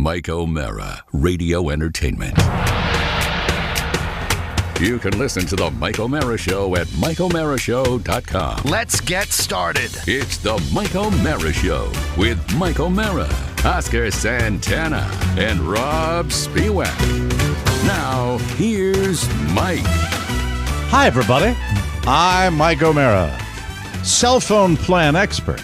Mike O'Mara, Radio Entertainment. You can listen to the Mike O'Mara Show at MikeO'MaraShow.com. Let's get started. It's the Mike O'Mara Show with Mike O'Mara, Oscar Santana, and Robb Spiewak. Now, here's Mike. Hi, everybody. I'm Mike O'Mara, cell phone plan expert.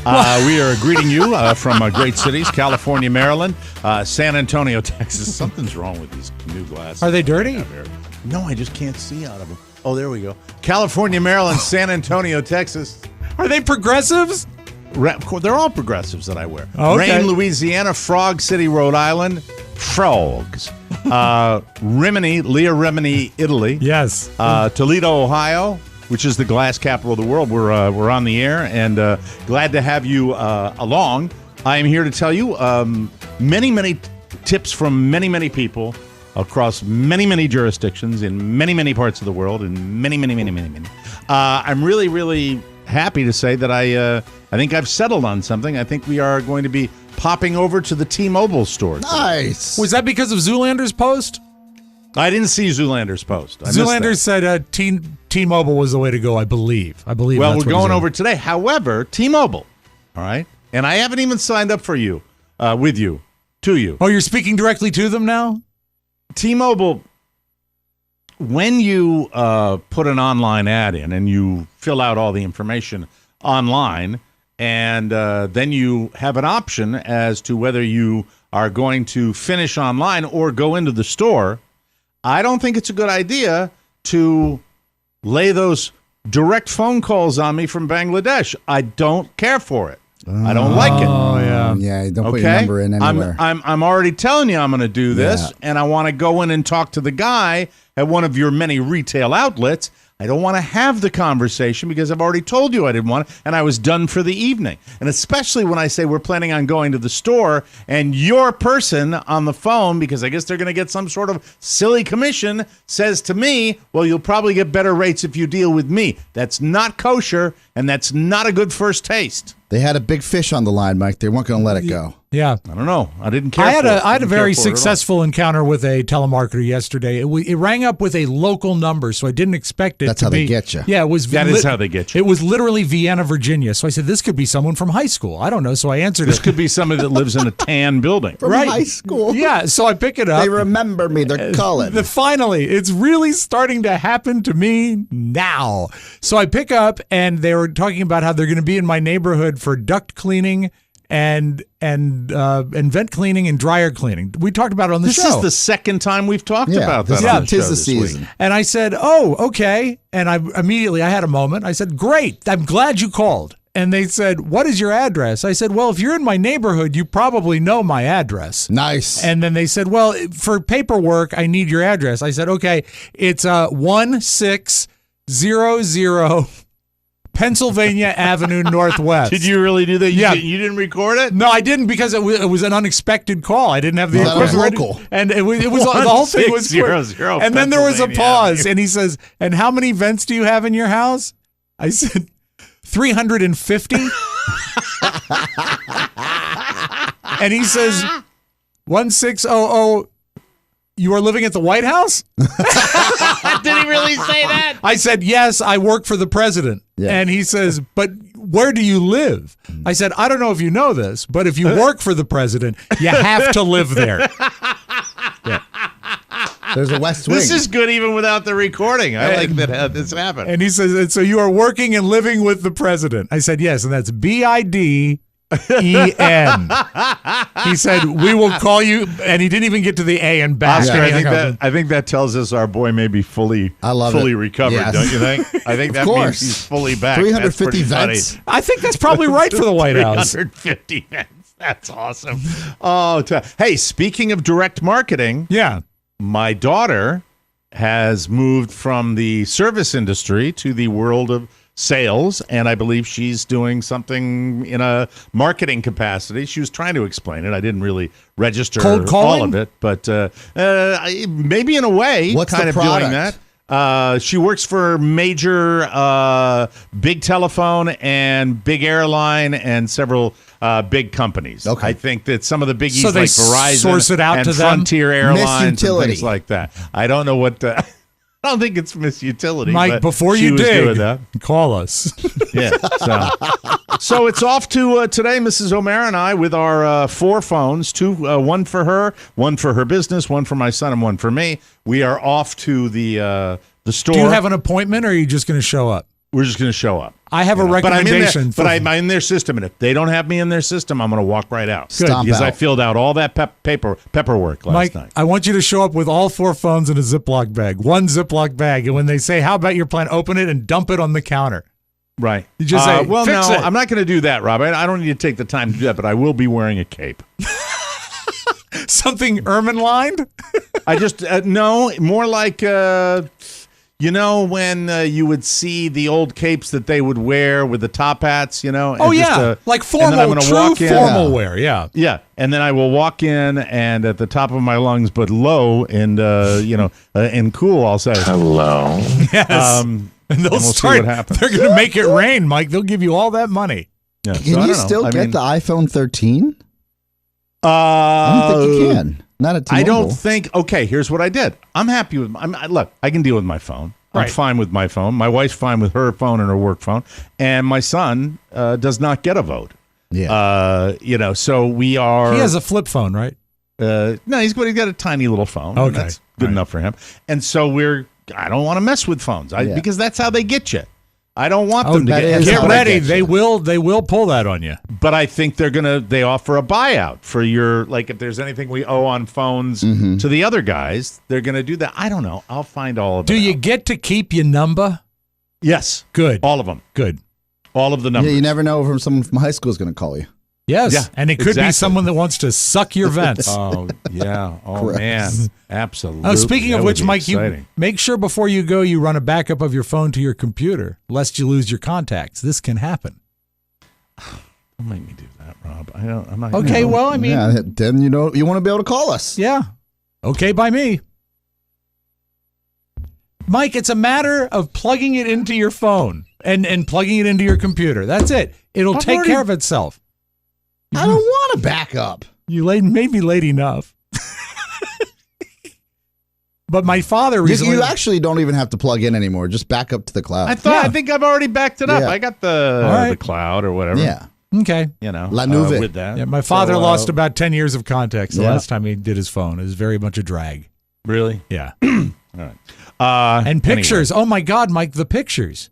We are greeting you from great cities, California, Maryland, San Antonio, Texas. Something's wrong with these new glasses. Are they dirty? No, I just can't see out of them. Oh, there we go. California, Maryland, San Antonio, Texas. Are they progressives? They're all progressives that I wear. Oh, okay. Rayne, Louisiana, Frog City, Rhode Island, frogs. Leah Rimini, Italy. Yes. Toledo, Ohio, which is the glass capital of the world. We're on the air, and glad to have you along. I am here to tell you many tips from many people across many jurisdictions in many parts of the world, and many. I'm really happy to say that I think I've settled on something. I think we are going to be popping over to the T-Mobile store. Nice. Was that because of Zoolander's post? I didn't see Zoolander's post. Zoolander said T-Mobile was the way to go, I believe. Well, we're going over today. However, T-Mobile, all right? And I haven't even signed up for you, to you. Oh, you're speaking directly to them now? T-Mobile, when you put an online ad in and you fill out all the information online, and then you have an option as to whether you are going to finish online or go into the store, I don't think it's a good idea to lay those direct phone calls on me from Bangladesh. I don't care for it. I don't like it. Oh, yeah. Yeah, don't put your number in anywhere. I'm already telling you I'm going to do this, and I want to go in and talk to the guy at one of your many retail outlets. I don't want to have the conversation because I've already told you I didn't want it, and I was done for the evening. And especially when I say we're planning on going to the store, and your person on the phone, because I guess they're going to get some sort of silly commission, says to me, well, you'll probably get better rates if you deal with me. That's not kosher, and that's not a good first taste. They had a big fish on the line, Mike. They weren't going to let it go. Yeah. I don't know. I didn't care. I had a very successful encounter with a telemarketer yesterday. It rang up with a local number, so I didn't expect it. That's how they get you. Yeah, it was. That is how they get you. It was literally Vienna, Virginia. So I said, this could be someone from high school. I don't know. So I answered This it. could be somebody that lives in a tan building. From high school. Yeah, so I pick it up. They remember me. They're calling. Finally, it's really starting to happen to me now. So I pick up, and they were talking about how they're going to be in my neighborhood for duct cleaning and vent cleaning and dryer cleaning. We talked about it on the show. This is the second time we've talked about that. Yeah, on the show tis the this season. week. And I said, oh, okay. And I had a moment. I said, great. I'm glad you called. And they said, what is your address? I said, well, if you're in my neighborhood, you probably know my address. Nice. And then they said, well, for paperwork, I need your address. I said, okay, it's 1600 Pennsylvania Avenue Northwest. Did you really do that? Yeah. You didn't record it? No, I didn't because it was an unexpected call. I didn't have the That was equipment local. ready. And it was the whole thing was quick. 1600 And then there was a Pennsylvania pause, Avenue. and he says, "And how many vents do you have in your house?" I said, 350. And he says, 1600. You are living at the White House? Did he really say that? I said, yes, I work for the president. Yeah. And he says, but where do you live? I said, I don't know if you know this, but if you work for the president, you have to live there. Yeah. There's a West Wing. This is good even without the recording. I like that this happened. And he says, and so you are working and living with the president. I said, yes, and that's BIDEN. He said, we will call you, and he didn't even get to the A and back. Oscar, I think that tells us our boy may be fully recovered, Yes. don't you think? I think that means he's fully back. 350 vents. I think that's probably right for the White House. 350 vents. That's awesome. Oh, hey, speaking of direct marketing, Yeah. my daughter has moved from the service industry to the world of sales, and I believe she's doing something in a marketing capacity. She was trying to explain it. I didn't really register Cold calling? all of it, but maybe in a way, What's kind the of product? doing that. She works for major big telephone and big airline and several big companies. Okay. I think that some of the biggies So they like Verizon source it out and to them? Frontier Airlines and Utility. things like that. I don't know what. I don't think it's Miss Utility. Mike, but before she you was dig, doing that. call us. Yeah. So it's off to today, Mrs. O'Mara and I, with our 4 phones, one for her business, one for my son, and one for me. We are off to the store. Do you have an appointment, or are you just going to show up? We're just going to show up. I have a recommendation. But I'm in their system, and if they don't have me in their system, I'm going to walk right out. Stomp Because I out. filled out all that paperwork last Mike, night. I want you to show up with all 4 phones in a Ziploc bag, one Ziploc bag, and when they say, "How about your plan?" Open it and dump it on the counter. Right. You just say, well, "Fix no, it." I'm not going to do that, Rob. I don't need to take the time to do that, but I will be wearing a cape. Something ermine lined. I just no, more like when you would see the old capes that they would wear with the top hats, and Oh just, yeah, like and then I'm formal, gonna true walk in. formal wear. Yeah. Yeah, and then I will walk in, and at the top of my lungs, but low and and cool, I'll say hello. Yes. And they'll we'll see start. what happens. They're going to make it rain, Mike. They'll give you all that money. Yeah, so I Can don't you know. still I get mean, the iPhone 13? I don't think you can. Not at T-Mobile. I don't think. Okay, here's what I did. I'm happy with. Look, I can deal with my phone. I'm Right. fine with my phone. My wife's fine with her phone and her work phone, and my son does not get a vote. Yeah. So we are. He has a flip phone, right? No, he's got a tiny little phone. Okay. And that's good enough for him. And so I don't want to mess with phones because that's how they get you. I don't want them to that get. is Get how ready. get They you. will pull that on you. But I think they offer a buyout for your, like, if there's anything we owe on phones to the other guys, they're going to do that. I don't know. I'll find all of it. Do you out. get to keep your number? Yes. Good. All of them. Good. All of the Yeah, numbers. you never know if someone from high school is going to call you. Yes. Yeah, And it could exactly. be someone that wants to suck your vents. Oh, yeah. Oh, Correct. man. Absolutely. Oh, speaking That of would which, be Mike, you exciting. make sure before you go, you run a backup of your phone to your computer, lest you lose your contacts. This can happen. Don't make me do that, Rob. I'm not. Okay, well, I mean, Yeah, then you want to be able to call us. yeah. Okay by me. Mike, it's a matter of plugging it into your phone and plugging it into your computer. That's it. It'll take care of itself. I don't want to back up. You made me late enough. But my father You, recently... you actually don't even have to plug in anymore. Just back up to the cloud. I think I've already backed it up. Yeah. I got the All right. the cloud or whatever. Yeah. Okay. La Nube. with that. Yeah, my father So, lost about 10 years of contacts the Yeah. last time he did his phone. It was very much a drag. Really? Yeah. All right. And pictures. Oh, my God, Mike, the pictures.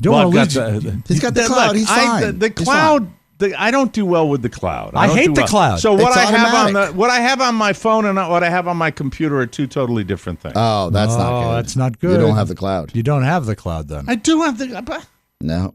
Don't Well, want I've to got lose... He's got the Look, cloud. He's fine. The He's cloud. fine. I don't do well with the cloud. I don't hate do the well. cloud. So what It's automatic. what I have on my phone and what I have on my computer are two totally different things. Oh, that's not good. that's not good. You don't have the cloud. You don't have the cloud, then. I do have the. No.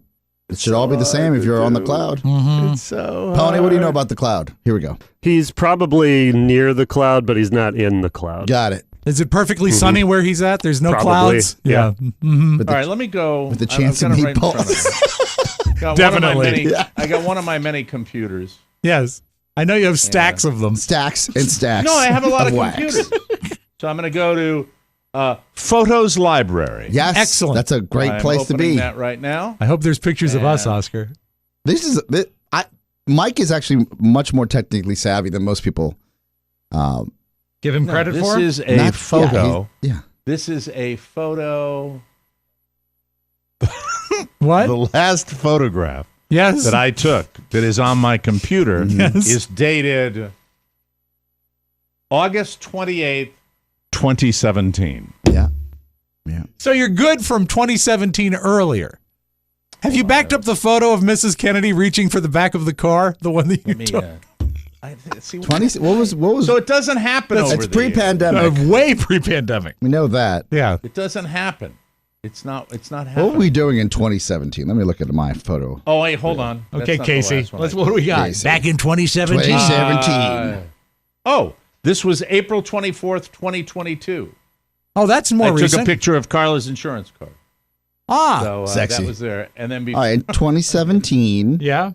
It should all be the same if you're on the cloud. It's so. Pony, what do you know about the cloud? Here we go. He's probably near the cloud, but he's not in the cloud. Got it. Is it perfectly sunny where he's at? There's no Probably, clouds? yeah. Mhm. With All the, right, let me go. with the I've chance got of it right in front of meatballs. me. Got Definitely. One of my many, Yeah. I got one of my many computers. Yes. I know you have stacks of them. Stacks and stacks. No, I have a lot of wax. computers. So I'm going to go to Photos Library. Yes. Excellent. That's a great I'm place to opening be. that right now. I hope there's pictures of us, Yeah. Oscar. Mike is actually much more technically savvy than most people. Give him No, credit this for it? is a Not- photo. Yeah. This is a photo. What? The last photograph Yes. that I took that is on my computer Yes. is dated August 28th, 2017. Yeah. Yeah. So you're good from 2017 earlier. Have you backed up the photo of Mrs. Kennedy reaching for the back of the car? The one that you Let me, took? see, 20. What was? so it doesn't happen over It's the years. pre-pandemic. Way pre-pandemic. We know that. Yeah. It doesn't happen. It's not What happening. were we doing in 2017? Let me look at my photo. Oh, wait, hold on. That's Okay, not the Casey. last one I What do we got? Casey. Back in 2017. 2017. Oh, this was April 24th, 2022. Oh, that's more I took recent. a picture of Carla's insurance card. So Sexy. that was there. And then All before, right, in 2017. Yeah.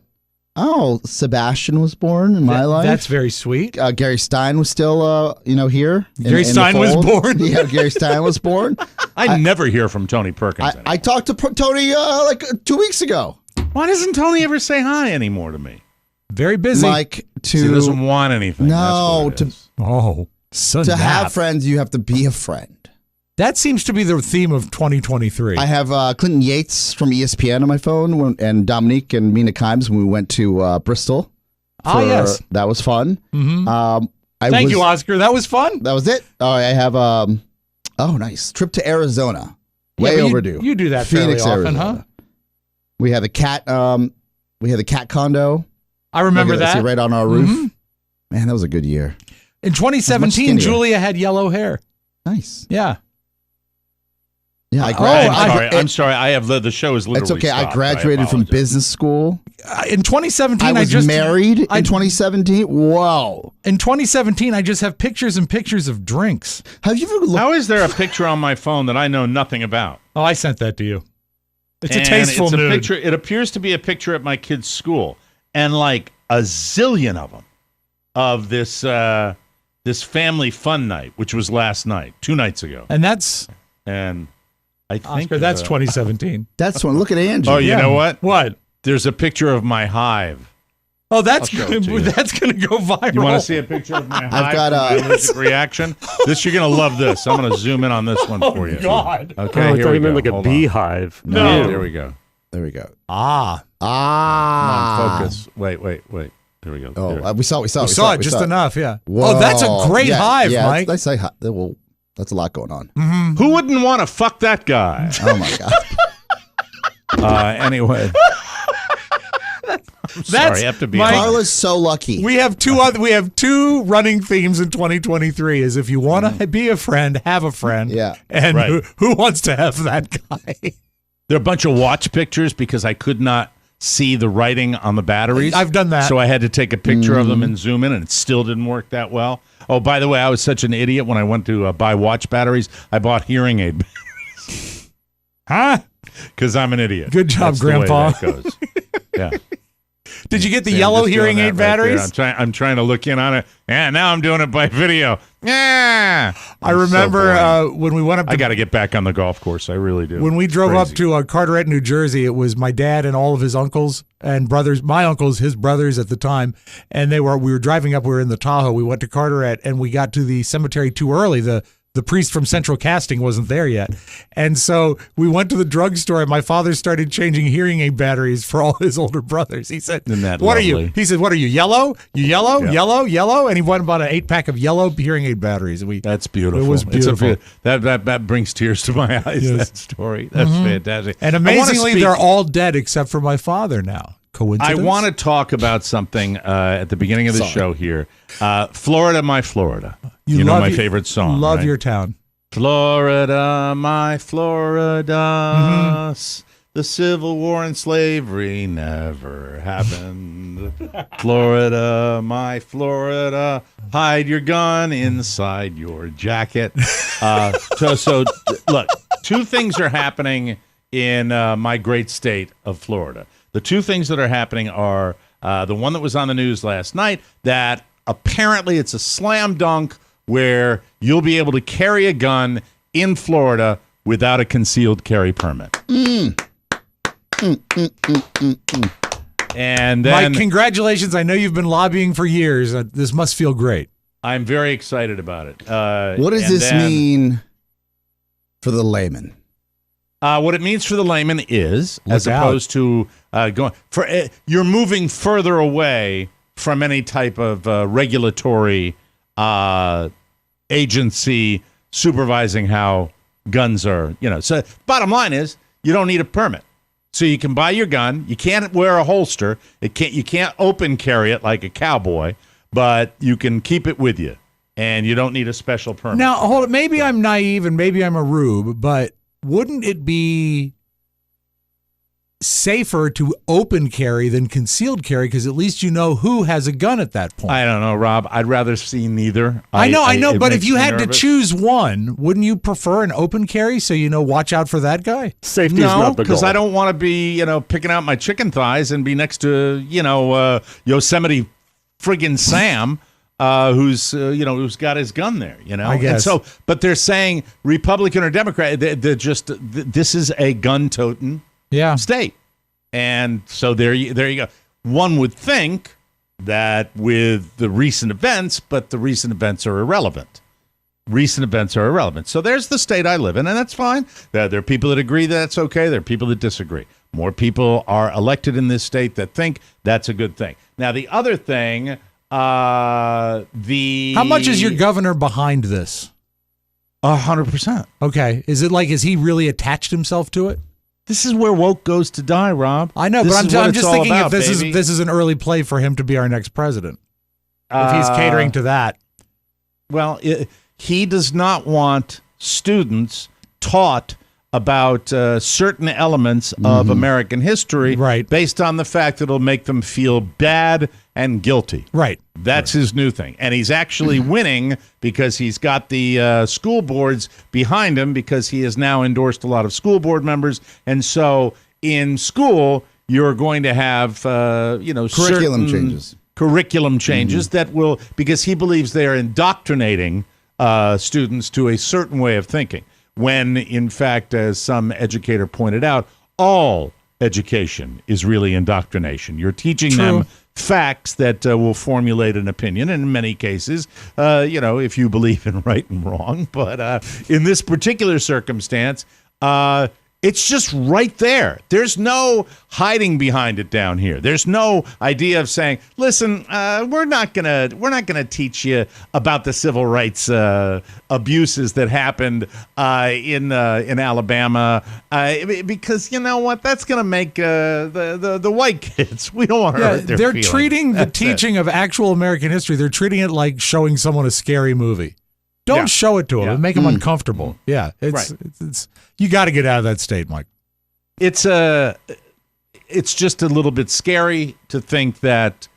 Oh, Sebastian was born in my life. That's very sweet. Gary Stein was still, here. Gary the Stein was fold. born? Yeah, Gary Stein was born. I never hear from Tony Perkins. I talked to Tony like 2 weeks ago. Why doesn't Tony ever say hi anymore to me? Very busy. Mike, He doesn't want anything. No, to have friends, you have to be a friend. That seems to be the theme of 2023. I have Clinton Yates from ESPN on my phone, and Dominique and Mina Kimes when we went to Bristol. Yes. That was fun. Mm-hmm. Thank you, Oscar. That was fun. That was it. Oh, I have, nice. Trip to Arizona. Way overdue. You do that Phoenix, fairly often, Arizona. Huh? We had the cat condo. I remember that. Right on our roof. Mm-hmm. Man, that was a good year. In 2017, Julia had yellow hair. Nice. Yeah. Yeah, I'm sorry. I have the show is literally. It's okay. Stopped. I graduated from business school. In 2017, I was married in 2017. Whoa. In 2017, I just have pictures and pictures of drinks. Have you ever looked? How is there a picture on my phone that I know nothing about? Oh, I sent that to you. It's a tasteful nude. Picture. It appears to be a picture at my kid's school, and like a zillion of them of this this family fun night, which was last night, 2 nights ago, and I think Oscar, that's 2017. That's one. Look at Andrew. Oh, you know what? What? There's a picture of my hive. Oh, that's going to go viral. You want to see a picture of my hive? I've got allergic reaction. You're going to love this. I'm going to zoom in on this one for you. Oh, God. Okay, here we go. Like a beehive. No. There we go. There we go. Come on, focus. Wait. There we go. Oh, we saw it just enough, yeah. Whoa. Oh, that's a great hive, Mike. Let's say that's a lot going on. Mm-hmm. Who wouldn't want to fuck that guy? Oh, my God. Anyway. Sorry, I have to be. Carla's so lucky. We have two running themes in 2023 is if you want to be a friend, have a friend. Yeah. And who wants to have that guy? There are a bunch of watch pictures because I could not see the writing on the batteries. I've done that. So I had to take a picture of them and zoom in, and it still didn't work that well. Oh, by the way, I was such an idiot when I went to buy watch batteries. I bought hearing aid batteries. Huh? Because I'm an idiot. Good job, That's Grandpa. The way that goes. Yeah. Did you get the yellow hearing aid batteries? I'm trying to look in on it. Yeah, now I'm doing it by video. Yeah. I remember when we went up to... I got to get back on the golf course. I really do. When we drove up to Carteret, New Jersey, it was my dad and all of his uncles and brothers, my uncles, his brothers at the time, and we were driving up, we were in the Tahoe. We went to Carteret, and we got to the cemetery too early. The priest from Central Casting wasn't there yet. And so we went to the drugstore, and my father started changing hearing aid batteries for all his older brothers. He said, "What are you?" He said, "What are you, yellow? You yellow? Yeah. Yellow?" And he went and bought an 8-pack of yellow hearing aid batteries. And That's beautiful. It was beautiful. That brings tears to my eyes, yes. That story. That's fantastic. And amazingly, they're all dead except for my father now. Coincidence? I want to talk about something at the beginning of the show here. Florida, my Florida. You know my favorite song. Love right? your town. Florida, my Florida. The Civil War and slavery never happened. Florida, my Florida. Hide your gun inside your jacket. So look, 2 things are happening in my great state of Florida. The 2 things that are happening are the one that was on the news last night, that apparently it's a slam dunk where you'll be able to carry a gun in Florida without a concealed carry permit. And then, Mike, congratulations. I know you've been lobbying for years. This must feel great. I'm very excited about it. What does this mean for the layman? What it means for the layman is, as opposed to going for, you're moving further away from any type of regulatory agency supervising how guns are. So bottom line is, you don't need a permit, so you can buy your gun. You can't wear a holster. You can't open carry it like a cowboy, but you can keep it with you, and you don't need a special permit. Now, hold it. Maybe I'm naive and maybe I'm a rube, but wouldn't it be safer to open carry than concealed carry, because at least you know who has a gun at that point? I don't know, Rob. I'd rather see neither. I know, but if you had to choose one, wouldn't you prefer an open carry so watch out for that guy? Safety is not the goal. Because I don't want to be, picking out my chicken thighs and be next to, Yosemite friggin' Sam who's got his gun there, I guess. And so, but they're saying Republican or Democrat, this is a gun-toting state. And so there you go. One would think that with the recent events, but the recent events are irrelevant. So there's the state I live in, and that's fine. There are people that agree that's okay. There are people that disagree. More people are elected in this state that think that's a good thing. Now, the other thing, how much is your governor behind this? 100%. Okay. Is he really attached himself to it? This is where woke goes to die, Rob. I know, but I'm just thinking if this is an early play for him to be our next president. If he's catering to that. Well, he does not want students taught about certain elements of American history based on the fact that it'll make them feel bad and guilty. Right. That's his new thing. And he's actually winning because he's got the school boards behind him because he has now endorsed a lot of school board members. And so in school, you're going to have, curriculum changes that will, because he believes they are indoctrinating students to a certain way of thinking. When, in fact, as some educator pointed out, all education is really indoctrination. You're teaching them facts that will formulate an opinion. And in many cases, if you believe in right and wrong. But in this particular circumstance, it's just right there. There's no hiding behind it down here. There's no idea of saying, "Listen, we're not gonna teach you about the civil rights abuses that happened in Alabama because you know what? That's gonna make the white kids. We don't want to hurt their They're feelings." treating the teaching of actual American history. They're treating it like showing someone a scary movie. Don't show it to them and make them uncomfortable. Yeah, it's you got to get out of that state, Mike. It's just a little bit scary to think that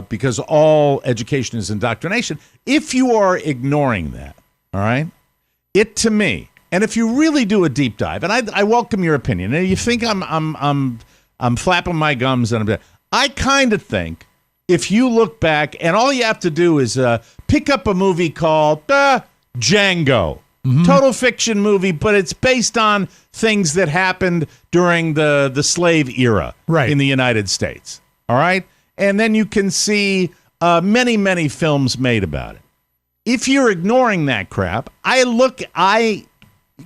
because all education is indoctrination, if you are ignoring that, all right, it to me, and if you really do a deep dive, and I welcome your opinion, and you think I'm flapping my gums, and I kind of think. If you look back, and all you have to do is pick up a movie called Django, total fiction movie, but it's based on things that happened during the slave era in the United States. All right? And then you can see many, many films made about it. If you're ignoring that crap,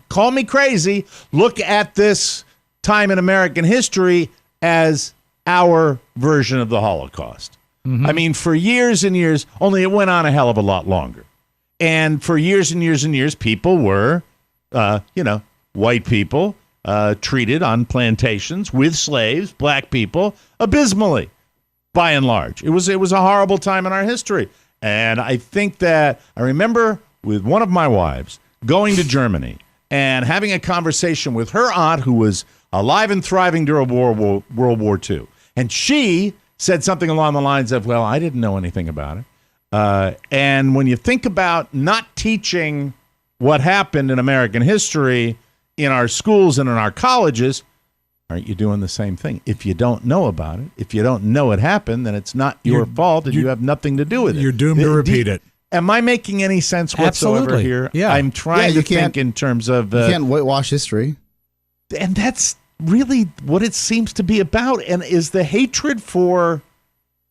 call me crazy, look at this time in American history as our version of the Holocaust. I mean, for years and years, only it went on a hell of a lot longer. And for years and years and years, people were, white people treated on plantations with slaves, black people, abysmally, by and large. It was a horrible time in our history. And I think that I remember with one of my wives going to Germany and having a conversation with her aunt who was alive and thriving during World War II. And she said something along the lines of, well, I didn't know anything about it. And when you think about not teaching what happened in American history in our schools and in our colleges, aren't you doing the same thing? If you don't know about it, if you don't know it happened, then it's not your fault and you have nothing to do with it. You're doomed to repeat it. Am I making any sense whatsoever here? Yeah. I'm trying to think in terms of... you can't whitewash history. And that's really what it seems to be about. And is the hatred for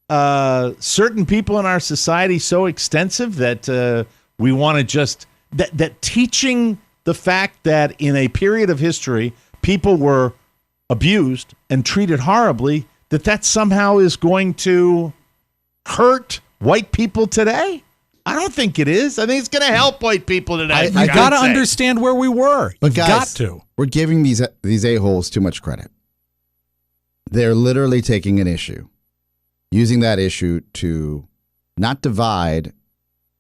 certain people in our society so extensive that we want to just that teaching the fact that in a period of history people were abused and treated horribly, that somehow is going to hurt white people today? I don't think it is. I think it's going to help white people today. You got to understand where we were. But You've guys, got to. We're giving these a-holes too much credit. They're literally taking an issue, using that issue to not divide,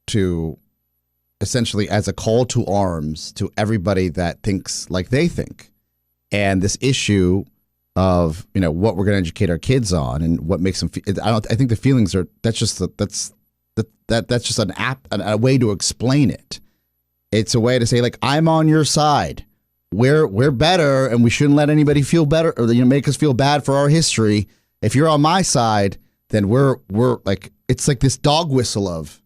to essentially as a call to arms to everybody that thinks like they think. And this issue of, what we're going to educate our kids on and what makes them feel, I think the feelings are, that's just a way to explain it. It's a way to say, like, I'm on your side. We're better, and we shouldn't let anybody feel better or make us feel bad for our history. If you're on my side, then we're like, it's like this dog whistle of,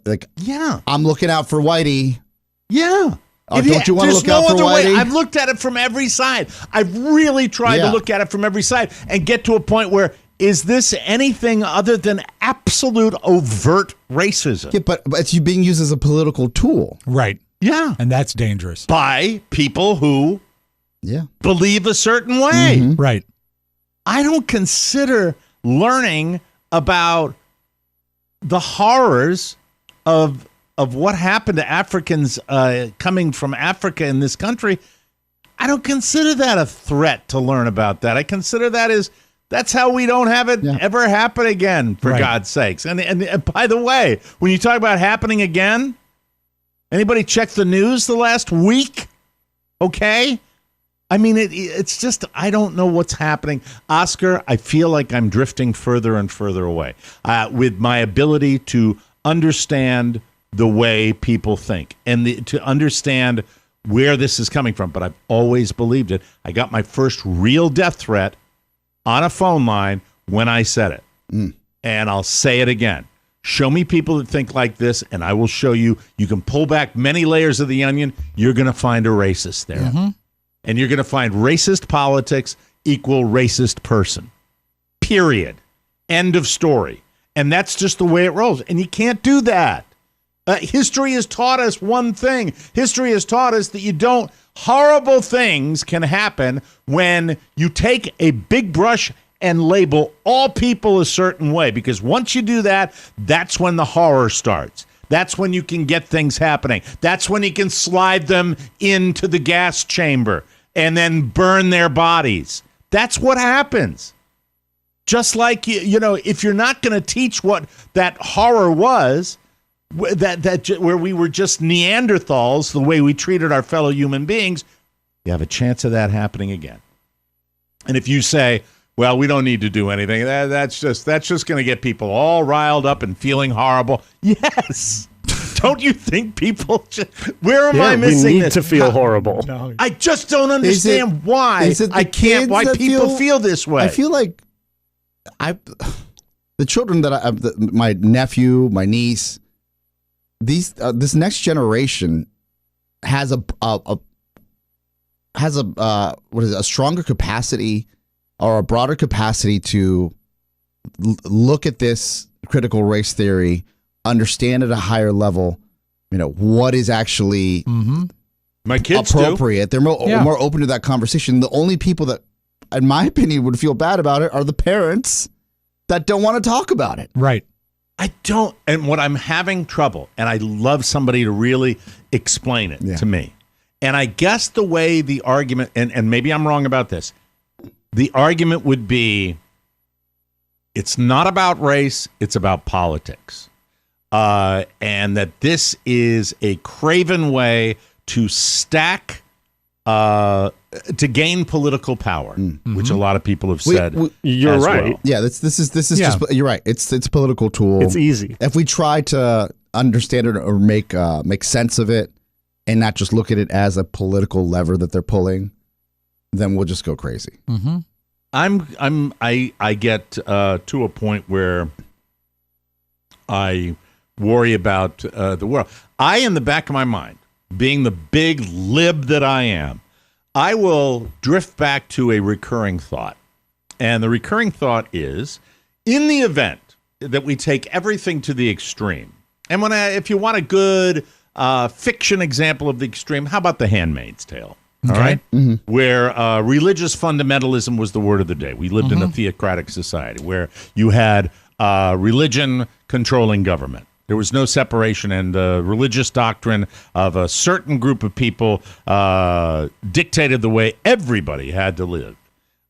like, Yeah. I'm looking out for Whitey. Yeah. Don't you want to look out for Whitey? I've looked at it from every side. I've really tried to look at it from every side and get to a point where, is this anything other than absolute overt racism? Yeah, but it's being used as a political tool. Right. Yeah. And that's dangerous. By people who believe a certain way. Right. I don't consider learning about the horrors of what happened to Africans coming from Africa in this country. I don't consider that a threat to learn about that. I consider that that's how we don't have it ever happen again, for God's sakes. And by the way, when you talk about happening again, anybody check the news the last week? Okay? I mean, it's just, I don't know what's happening. Oscar, I feel like I'm drifting further and further away with my ability to understand the way people think and to understand where this is coming from. But I've always believed it. I got my first real death threat on a phone line when I said it. And I'll say it again. Show me people that think like this, and I will show you. You can pull back many layers of the onion. You're going to find a racist there. And you're going to find racist politics equal racist person. Period. End of story. And that's just the way it rolls. And you can't do that. History has taught us one thing. History has taught us that horrible things can happen when you take a big brush and label all people a certain way. Because once you do that, that's when the horror starts. That's when you can get things happening. That's when you can slide them into the gas chamber and then burn their bodies. That's what happens. Just like, if you're not going to teach what that horror was, that where we were just Neanderthals, the way we treated our fellow human beings, you have a chance of that happening again. And if you say, well, we don't need to do anything, that's just going to get people all riled up and feeling horrible. Yes. Don't you think people where am I missing we need this? to feel horrible. No. I just don't understand why why people feel this way. I feel like the children that my nephew, my niece, this next generation has a stronger capacity or a broader capacity to look at this critical race theory, understand at a higher level, what is actually my kids appropriate. They're more open to that conversation. The only people that, in my opinion, would feel bad about it are the parents that don't want to talk about it. Right. I don't, and what I'm having trouble, and I love somebody to really explain it to me. And I guess the way the argument, and maybe I'm wrong about this, the argument would be, it's not about race, it's about politics. And that this is a craven way to stack, to gain political power, which a lot of people have said. You're right. Well. Yeah, this is just, you're right. It's a political tool. It's easy. If we try to understand it or make sense of it and not just look at it as a political lever that they're pulling, then we'll just go crazy. I get to a point where I worry about the world. In the back of my mind, being the big lib that I am, I will drift back to a recurring thought. And the recurring thought is, in the event that we take everything to the extreme, and if you want a good fiction example of the extreme, how about The Handmaid's Tale? All right? Where religious fundamentalism was the word of the day. We lived in a theocratic society where you had religion controlling government. There was no separation, and the religious doctrine of a certain group of people dictated the way everybody had to live.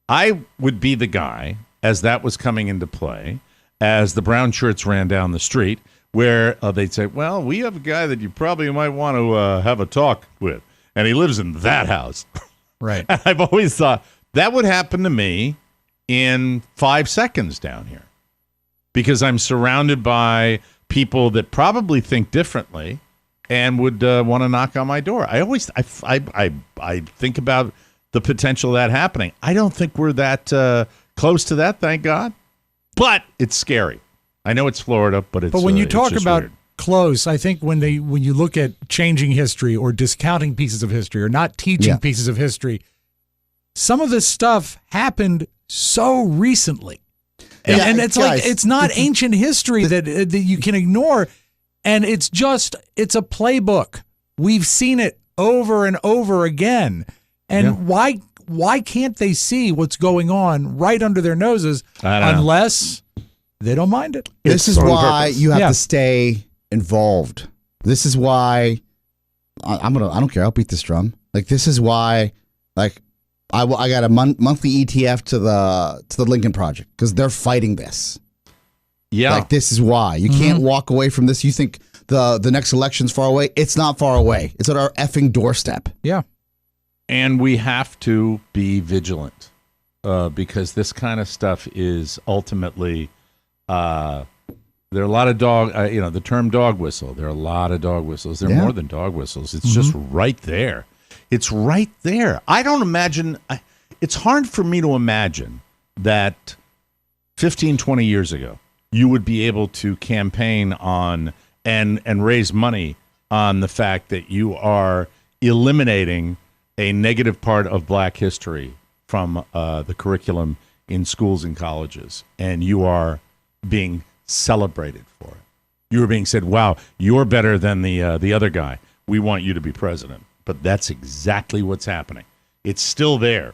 I would be the guy, as that was coming into play, as the brown shirts ran down the street, where they'd say, well, we have a guy that you probably might want to have a talk with, and he lives in that house. Right. And I've always thought that would happen to me in 5 seconds down here, because I'm surrounded by people that probably think differently and would want to knock on my door. I think about the potential of that happening. I don't think we're that close to that, thank God. But it's scary. I know it's Florida, but it's. But when you it's talk just about weird. close, I think when you look at changing history or discounting pieces of history or not teaching pieces of history, some of this stuff happened so recently. And it's guys, like it's not ancient history that you can ignore, and it's a playbook. We've seen it over and over again. And why can't they see what's going on right under their noses unless they don't mind it? This is why you have to stay involved. This is why I don't care. I'll beat this drum. Like, this is why, like, I got a monthly ETF to the Lincoln Project because they're fighting this. Yeah. Like, this is why. You can't walk away from this. You think the next election's far away. It's not far away. It's at our effing doorstep. Yeah. And we have to be vigilant because this kind of stuff is ultimately, there are a lot of the term dog whistle. There are a lot of dog whistles. They're more than dog whistles. It's just right there. It's right there. I don't imagine, it's hard for me to imagine that 15, 20 years ago, you would be able to campaign on and raise money on the fact that you are eliminating a negative part of Black history from the curriculum in schools and colleges, and you are being celebrated for it. You are being said, wow, you're better than the other guy. We want you to be president. But that's exactly what's happening. It's still there.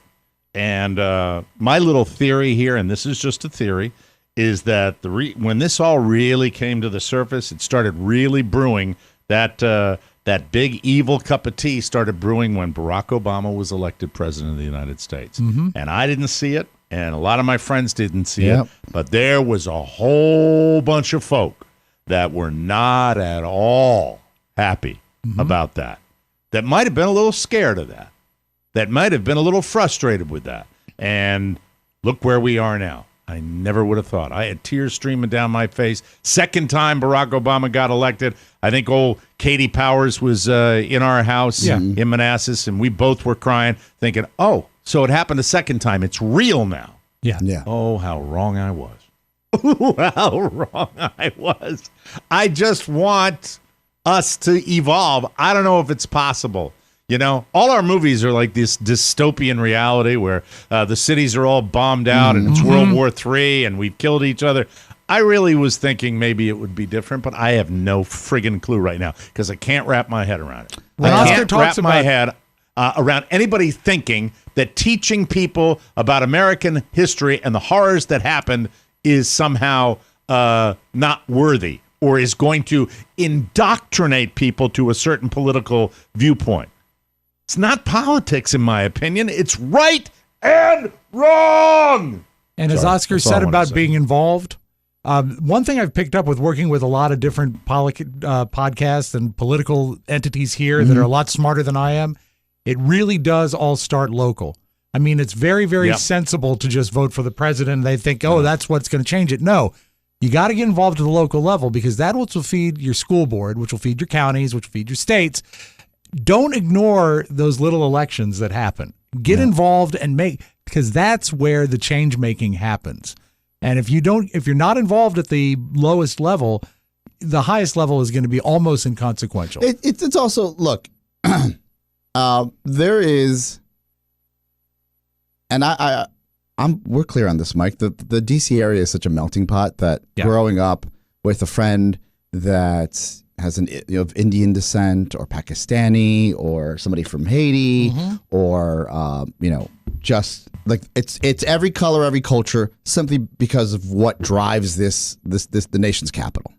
And my little theory here, and this is just a theory, is that when this all really came to the surface, it started really brewing. That big evil cup of tea started brewing when Barack Obama was elected president of the United States. And I didn't see it, and a lot of my friends didn't see it. But there was a whole bunch of folk that were not at all happy about that. That might have been a little scared of that. That might have been a little frustrated with that. And look where we are now. I never would have thought. I had tears streaming down my face. Second time Barack Obama got elected. I think old Katie Powers was in our house in Manassas, and we both were crying, thinking, oh, so it happened a second time. It's real now. Yeah. Oh, how wrong I was. How wrong I was. I just want us to evolve. I don't know if it's possible. You know, all our movies are like this dystopian reality where the cities are all bombed out and it's World War III and we've killed each other. I really was thinking maybe it would be different, but I have no friggin' clue right now because I can't wrap my head around it. When I Oscar can't talks wrap my about- head around anybody thinking that teaching people about American history and the horrors that happened is somehow not worthy or is going to indoctrinate people to a certain political viewpoint. It's not politics, in my opinion. It's right and wrong. And as Oscar that's all I said wanna about say. being involved, one thing I've picked up with working with a lot of different podcasts and political entities here that are a lot smarter than I am, it really does all start local. I mean, it's very, very sensible to just vote for the president. They think, oh, that's what's going to change it. No, you got to get involved at the local level because that will feed your school board, which will feed your counties, which will feed your states. Don't ignore those little elections that happen. Get involved and because that's where the change making happens. And if you're not involved at the lowest level, the highest level is going to be almost inconsequential. It's also, look, there is, and we're clear on this, Mike. The DC area is such a melting pot that growing up with a friend that has of Indian descent or Pakistani or somebody from Haiti or just like it's every color, every culture, simply because of what drives the nation's capital.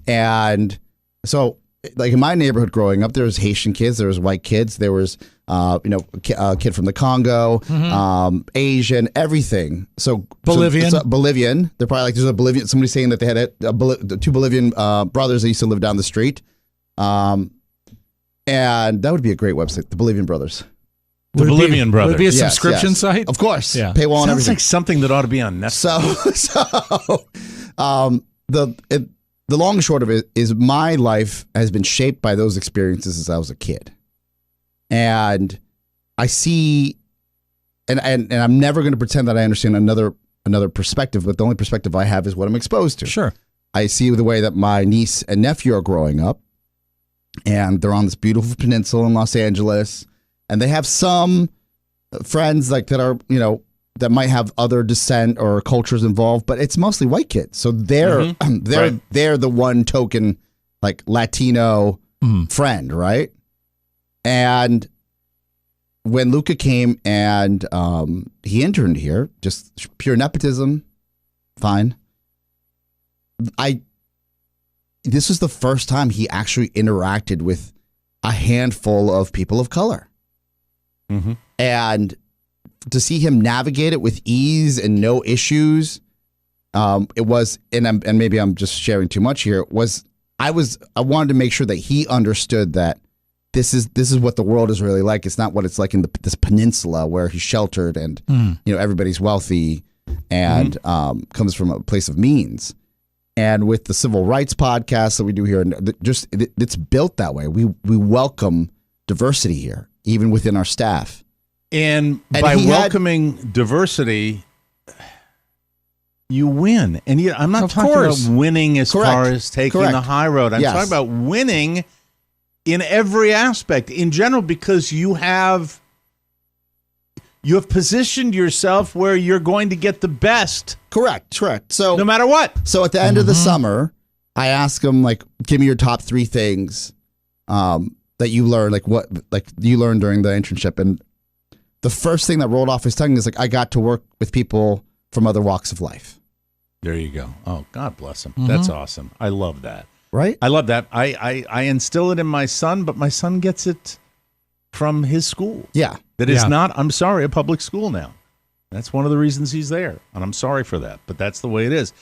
And so, like in my neighborhood growing up, there was Haitian kids, there was white kids, there was a kid from the Congo, Asian, everything. So Bolivian. Bolivian. They're probably like there's a Bolivian. Somebody saying that they had two Bolivian brothers that used to live down the street, and that would be a great website. The Bolivian Brothers. The Bolivian Brothers. Would it be a Yes, subscription yes. site? Of course. Yeah. Paywall and Sounds everything. like something that ought to be on Netflix. The long and short of it is my life has been shaped by those experiences as I was a kid. And I see, and I'm never going to pretend that I understand another perspective, but the only perspective I have is what I'm exposed to. Sure. I see the way that my niece and nephew are growing up, and they're on this beautiful peninsula in Los Angeles, and they have some friends like that are, that might have other descent or cultures involved, but it's mostly white kids. So they're they're the one token like Latino friend, right? And when Luca came and he interned here, just pure nepotism, fine. This was the first time he actually interacted with a handful of people of color. Mm-hmm. And to see him navigate it with ease and no issues, it was, and maybe I'm just sharing too much here, I wanted to make sure that he understood that this is what the world is really like. It's not what it's like in this peninsula where he's sheltered and everybody's wealthy and comes from a place of means. And with the civil rights podcast that we do here, it's built that way. We welcome diversity here, even within our staff. And by welcoming diversity, you win. And I'm not talking about winning as far as taking the high road. I'm talking about winning in every aspect, in general, because you have positioned yourself where you're going to get the best. Correct. So no matter what. So at the end of the summer, I ask them, like, give me your top 3 things that you learned, like you learned during the internship. And the first thing that rolled off his tongue is like, I got to work with people from other walks of life. There you go. Oh, God bless him. That's awesome. I love that. Right? I love that. I instill it in my son, but my son gets it from his school. Yeah. That is not, I'm sorry, a public school now. That's one of the reasons he's there. And I'm sorry for that, but that's the way it is.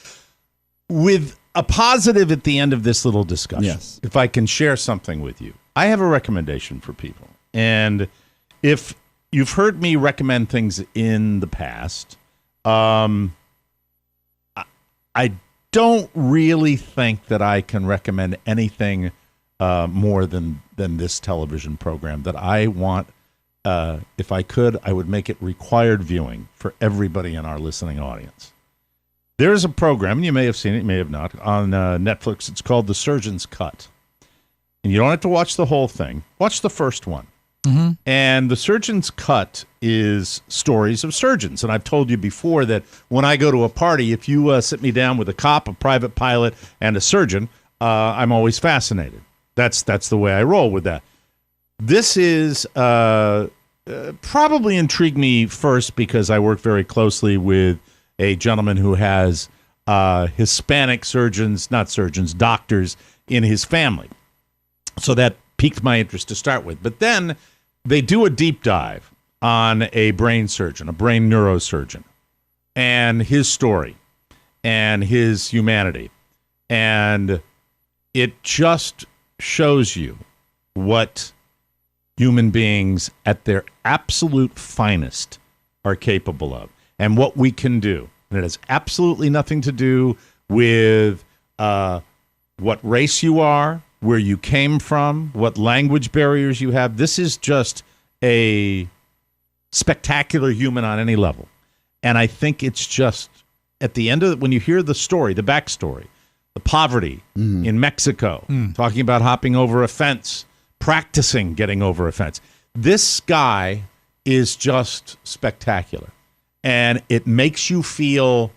With a positive at the end of this little discussion, yes, if I can share something with you, I have a recommendation for people. And if you've heard me recommend things in the past, I don't really think that I can recommend anything more than this television program that I want. If I could, I would make it required viewing for everybody in our listening audience. There is a program, and you may have seen it, you may have not, on Netflix. It's called The Surgeon's Cut. And you don't have to watch the whole thing. Watch the first one. Mm-hmm. And The Surgeon's Cut is stories of surgeons. And I've told you before that when I go to a party, if you sit me down with a cop, a private pilot, and a surgeon, I'm always fascinated. That's the way I roll with that. This is probably intrigued me first because I work very closely with a gentleman who has Hispanic doctors in his family. So that piqued my interest to start with. But then they do a deep dive on a brain surgeon, a brain neurosurgeon, and his story and his humanity. And it just shows you what human beings at their absolute finest are capable of and what we can do. And it has absolutely nothing to do with what race you are, where you came from, what language barriers you have. This is just a spectacular human on any level. And I think it's just, at the end of it, when you hear the story, the backstory, the poverty in Mexico, talking about hopping over a fence, practicing getting over a fence. This guy is just spectacular. And it makes you feel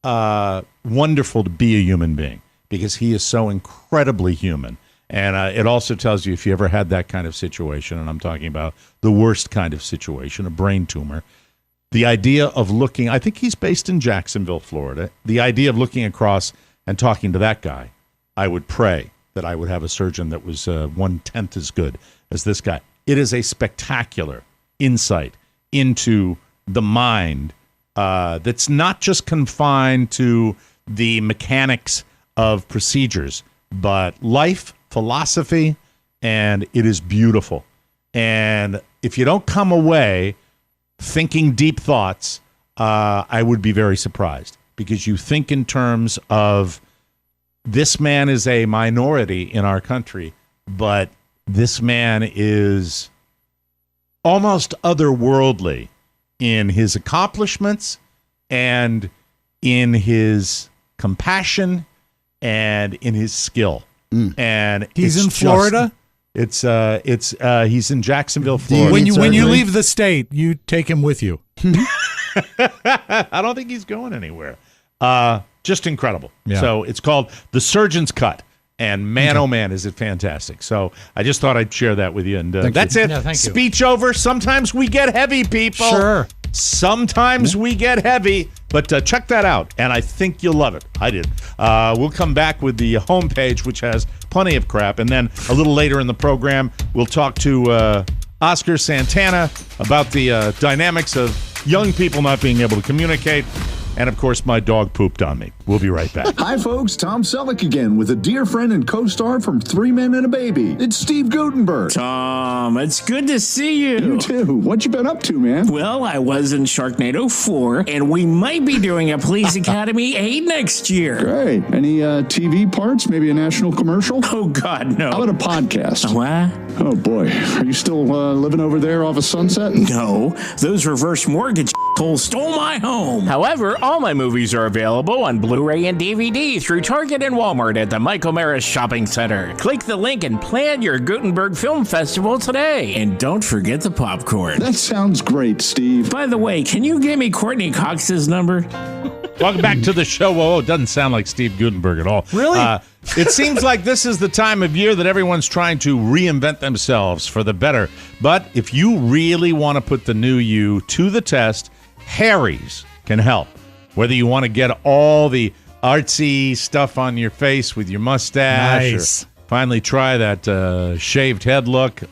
wonderful to be a human being because he is so incredibly human. And it also tells you if you ever had that kind of situation, and I'm talking about the worst kind of situation, a brain tumor, the idea of looking, I think he's based in Jacksonville, Florida, the idea of looking across and talking to that guy, I would pray that I would have a surgeon that was 1/10 as good as this guy. It is a spectacular insight into the mind that's not just confined to the mechanics of procedures, but life, philosophy, and it is beautiful. And if you don't come away thinking deep thoughts, I would be very surprised because you think in terms of this man is a minority in our country, but this man is almost otherworldly in his accomplishments and in his compassion and in his skill. And he's in Florida. He's in Jacksonville, Florida. When you leave the state, you take him with you. I don't think he's going anywhere. Just incredible. Yeah. So it's called The Surgeon's Cut. And man, oh man, is it fantastic. So I just thought I'd share that with you. And that's it. Yeah, thank you. Speech over. Sometimes we get heavy, people. Sure. Sometimes we get heavy. But check that out. And I think you'll love it. I did. We'll come back with the homepage, which has plenty of crap. And then a little later in the program, we'll talk to Oscar Santana about the dynamics of young people not being able to communicate. And, of course, my dog pooped on me. We'll be right back. Hi, folks. Tom Selleck again with a dear friend and co-star from 3 Men and a Baby. It's Steve Guttenberg. Tom, it's good to see you. You too. What you been up to, man? Well, I was in Sharknado 4, and we might be doing a Police Academy 8 next year. Great. Any TV parts? Maybe a national commercial? Oh, God, no. How about a podcast? What? Oh, boy. Are you still living over there off of Sunset? No. Those reverse mortgage holes stole my home. However, all my movies are available on Blu-ray and DVD through Target and Walmart at the Michael Maris Shopping Center. Click the link and plan your Gutenberg Film Festival today. And don't forget the popcorn. That sounds great, Steve. By the way, can you give me Courtney Cox's number? Welcome back to the show. Whoa, it doesn't sound like Steve Guttenberg at all. Really? It seems like this is the time of year that everyone's trying to reinvent themselves for the better. But if you really want to put the new you to the test, Harry's can help. Whether you want to get all the artsy stuff on your face with your mustache Nice. or finally try that shaved head look,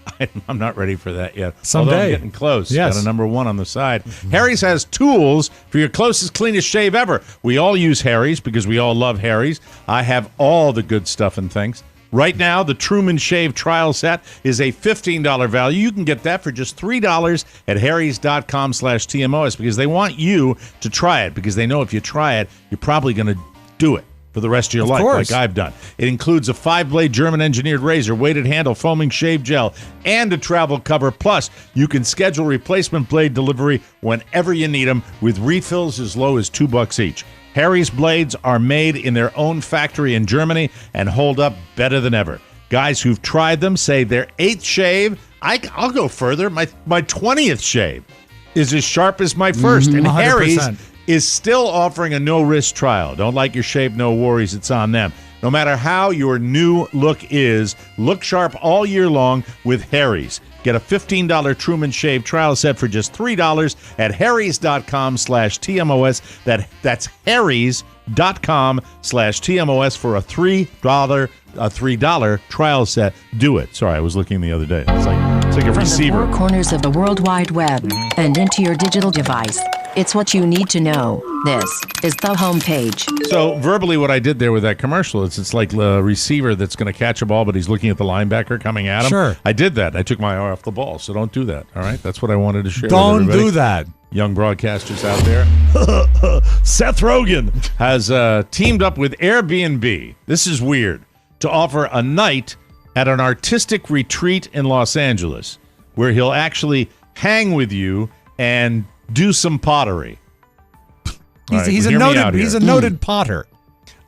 I'm not ready for that yet. Someday. Although I'm getting close. Yes. Got a number 1 on the side. Harry's has tools for your closest, cleanest shave ever. We all use Harry's because we all love Harry's. I have all the good stuff and things. Right now, the Truman Shave Trial Set is a $15 value. You can get that for just $3 at harrys.com/TMOS because they want you to try it because they know if you try it, you're probably going to do it for the rest of your life, course. like I've done. It includes a 5-blade German-engineered razor, weighted handle, foaming shave gel, and a travel cover. Plus, you can schedule replacement blade delivery whenever you need them with refills as low as $2 each. Harry's blades are made in their own factory in Germany and hold up better than ever. Guys who've tried them say their 8th shave, I'll go further, my 20th shave is as sharp as my first. And 100%. Harry's is still offering a no-risk trial. Don't like your shave, no worries, it's on them. No matter how your new look is, look sharp all year long with Harry's. Get a $15 Truman Shave trial set for just $3 at harrys.com/TMOS. That's harrys.com/TMOS for a $3 trial set. Do it. Sorry, I was looking the other day. It's like a receiver. From the 4 corners of the World Wide Web and into your digital device. It's what you need to know. This is the homepage. So verbally what I did there with that commercial is it's like a receiver that's going to catch a ball, but he's looking at the linebacker coming at him. Sure. I did that. I took my eye off the ball, so don't do that. All right? That's what I wanted to share Don't with everybody. do that. Young broadcasters out there. Seth Rogen has teamed up with Airbnb. This is weird. To offer a night at an artistic retreat in Los Angeles where he'll actually hang with you and do some pottery. He's a noted potter.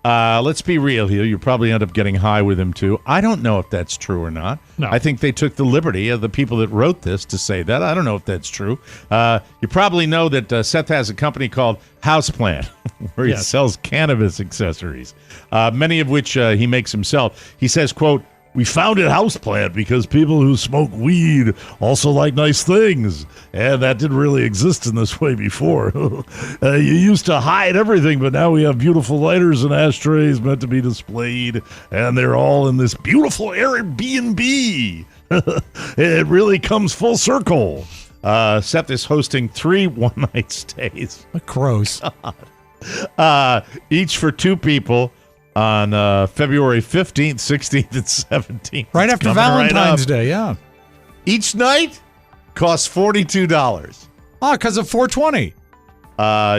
Let's be real here. You probably end up getting high with him, too. I don't know if that's true or not. No. I think they took the liberty of the people that wrote this to say that. I don't know if that's true. You probably know that Seth has a company called Houseplant, where he sells cannabis accessories, many of which he makes himself. He says, quote, "We founded Houseplant because people who smoke weed also like nice things. And that didn't really exist in this way before. You used to hide everything, but now we have beautiful lighters and ashtrays meant to be displayed. And they're all in this beautiful Airbnb. It really comes full circle." Seth is hosting 3 one-night stays. Gross. Each for 2 people. On February 15th, 16th, and 17th. Right after Valentine's Day, yeah. Each night costs $42. Because of 420.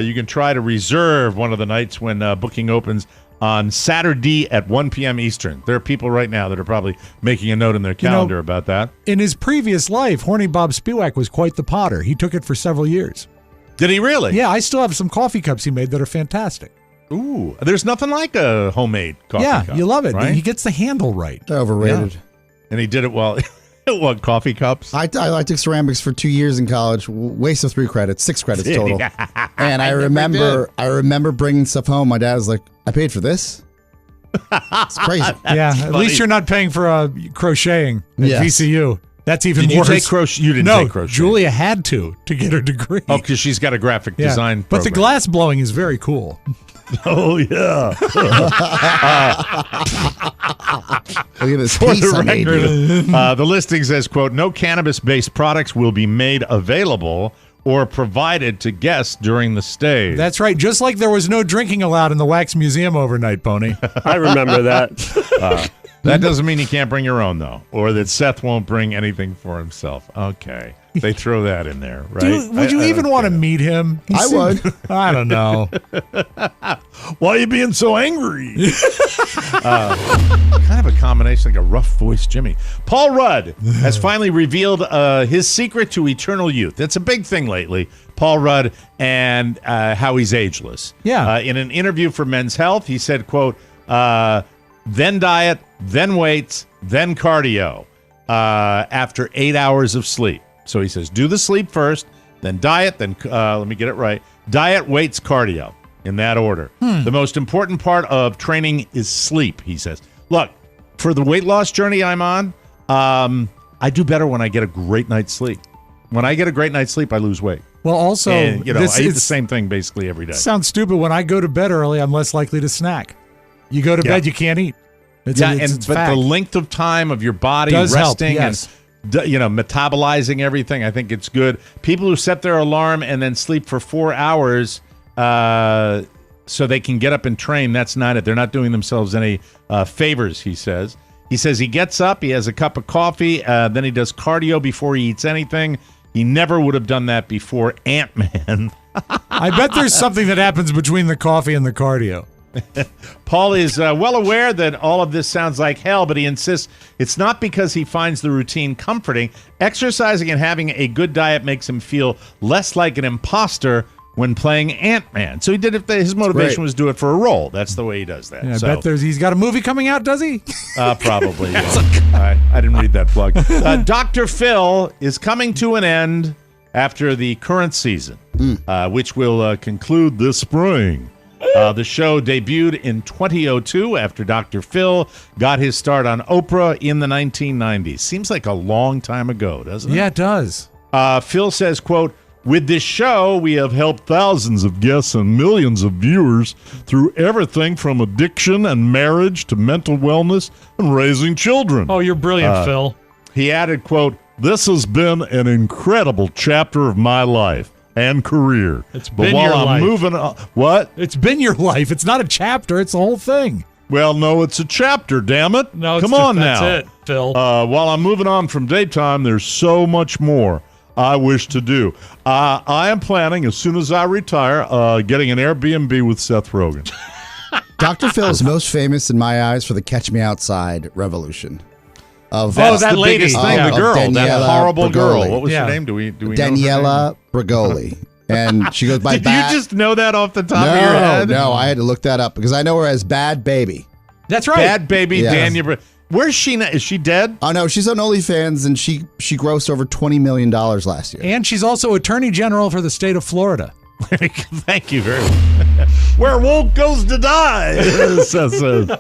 You can try to reserve one of the nights when booking opens on Saturday at 1 p.m. Eastern. There are people right now that are probably making a note in their calendar about that. In his previous life, Horny Bob Spiewak was quite the potter. He took it for several years. Did he really? Yeah, I still have some coffee cups he made that are fantastic. Ooh, there's nothing like a homemade coffee cup. Yeah, you love it. Right? He gets the handle right. They're overrated. Yeah. And he did it well. What, coffee cups? I took ceramics for 2 years in college. Waste of 3 credits, 6 credits total. And I remember bringing stuff home. My dad was like, "I paid for this." It's crazy. Yeah, at least you're not paying for crocheting at VCU. That's even Did you worse. take crochet? You didn't take crochet. Julia had to get her degree. Oh, because she's got a graphic design But the program. glass blowing is very cool. Oh, yeah. Look at this For piece the I made record, you. the listing says, quote, "No cannabis-based products will be made available or provided to guests during the stay." That's right. Just like there was no drinking allowed in the Wax Museum overnight, Pony. I remember that. That doesn't mean you can't bring your own, though, or that Seth won't bring anything for himself. Okay. They throw that in there, right? Would you even want to meet him? I would. I don't know. Why are you being so angry? Kind of a combination, like a rough voice Jimmy. Paul Rudd has finally revealed his secret to eternal youth. That's a big thing lately. Paul Rudd and how he's ageless. Yeah. In an interview for Men's Health, he said, quote, then diet, then weights, then cardio after 8 hours of sleep. So he says, do the sleep first, then diet, then, let me get it right, diet, weights, cardio, in that order. The most important part of training is sleep, he says. Look, for the weight loss journey I'm on, I do better when I get a great night's sleep. When I get a great night's sleep, I lose weight. Well, also, And, I eat the same thing basically every day. Sounds stupid. When I go to bed early, I'm less likely to snack. You go to bed, you can't eat. But fact. the length of time of your body Does help, resting yes. and metabolizing everything, I think it's good. People who set their alarm and then sleep for 4 hours so they can get up and train, that's not it. They're not doing themselves any favors, he says. He says he gets up, he has a cup of coffee, then he does cardio before he eats anything. He never would have done that before Ant-Man. I bet there's something that happens between the coffee and the cardio. Paul is well aware that all of this sounds like hell, but he insists it's not because he finds the routine comforting. Exercising and having a good diet makes him feel less like an imposter when playing Ant-Man. So he did it. His motivation was do it for a role. That's the way he does that. Yeah, so, I bet he's got a movie coming out, does he? Probably. I didn't read that plug. Dr. Phil is coming to an end after the current season, which will conclude this spring. The show debuted in 2002 after Dr. Phil got his start on Oprah in the 1990s. Seems like a long time ago, doesn't it? Yeah, it does. Phil says, quote, "With this show, we have helped thousands of guests and millions of viewers through everything from addiction and marriage to mental wellness and raising children." Oh, you're brilliant, Phil. He added, quote, "This has been an incredible chapter of my life and career. It's been your life. Moving on, what? It's been your life. It's not a chapter. It's the whole thing. Well, no, it's a chapter, damn it. No, Come on now. That's it, Phil. While I'm moving on from daytime, there's so much more I wish to do. I am planning, as soon as I retire, getting an Airbnb with Seth Rogen." Dr. Phil is most famous in my eyes for the Catch Me Outside revolution. That's that the lady. biggest thing, the Of girl, that Daniela horrible girl. Bregoli. What was Yeah. her name? Do we know her Daniela name? Brigoli. And she goes by Did Bad. you just know that off the top of your head? No, I had to look that up because I know her as Bad Baby. That's right. Bad Baby Yes. Daniel. Where's she now? Is she dead? Oh no, she's on OnlyFans and she grossed over $20 million last year. And she's also Attorney General for the state of Florida. Thank you very much. Where woke goes to die. Seth says.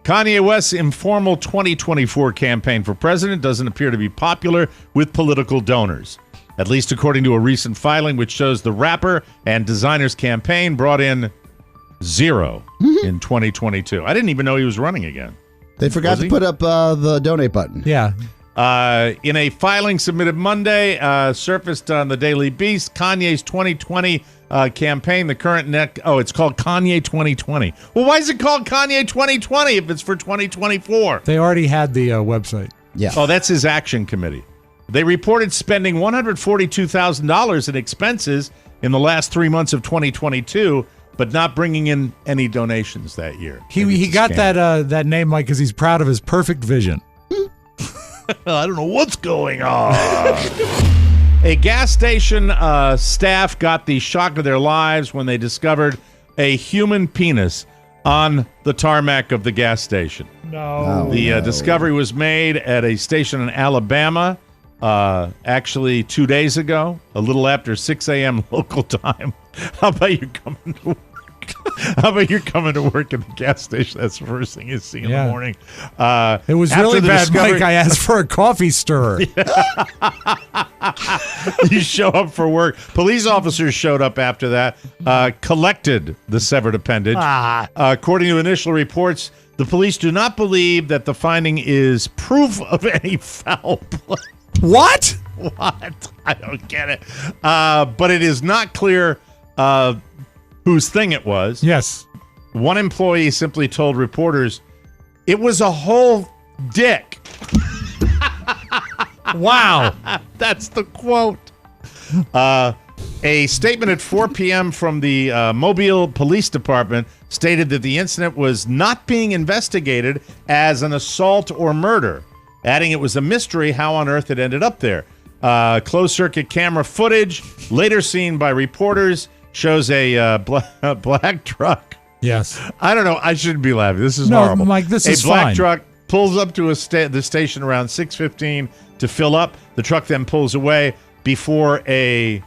Kanye West's informal 2024 campaign for president doesn't appear to be popular with political donors, at least according to a recent filing which shows the rapper and designer's campaign brought in zero in 2022. I didn't even know he was running again. They forgot to put up the donate button. Yeah. In a filing submitted Monday, surfaced on the Daily Beast, Kanye's 2020 campaign, the current it's called Kanye 2020. Well, why is it called Kanye 2020 if it's for 2024? They already had the website. Yeah. Oh, that's his action committee. They reported spending $142,000 in expenses in the last 3 months of 2022, but not bringing in any donations that year. He got that name, Mike, because he's proud of his perfect vision. I don't know what's going on. A gas station staff got the shock of their lives when they discovered a human penis on the tarmac of the gas station. No. The discovery was made at a station in Alabama, actually 2 days ago, a little after 6 a.m. local time. How about you coming to work? How about you coming to work at the gas station? That's the first thing you see in the morning. It was really bad, Mike. I asked for a coffee stirrer. You show up for work. Police officers showed up after that, collected the severed appendage. According to initial reports, the police do not believe that the finding is proof of any foul play. What? What? I don't get it. But it is not clear whose thing it was. Yes. One employee simply told reporters, "It was a whole dick." Wow. That's the quote. A statement at 4 p.m. from the Mobile Police Department stated that the incident was not being investigated as an assault or murder, adding it was a mystery how on earth it ended up there. Closed-circuit camera footage, later seen by reporters, shows a black truck. Yes. I don't know. I shouldn't be laughing. This is horrible. Mike, this is a black fine. truck pulls up to the station around 6:15 to fill up. The truck then pulls away before a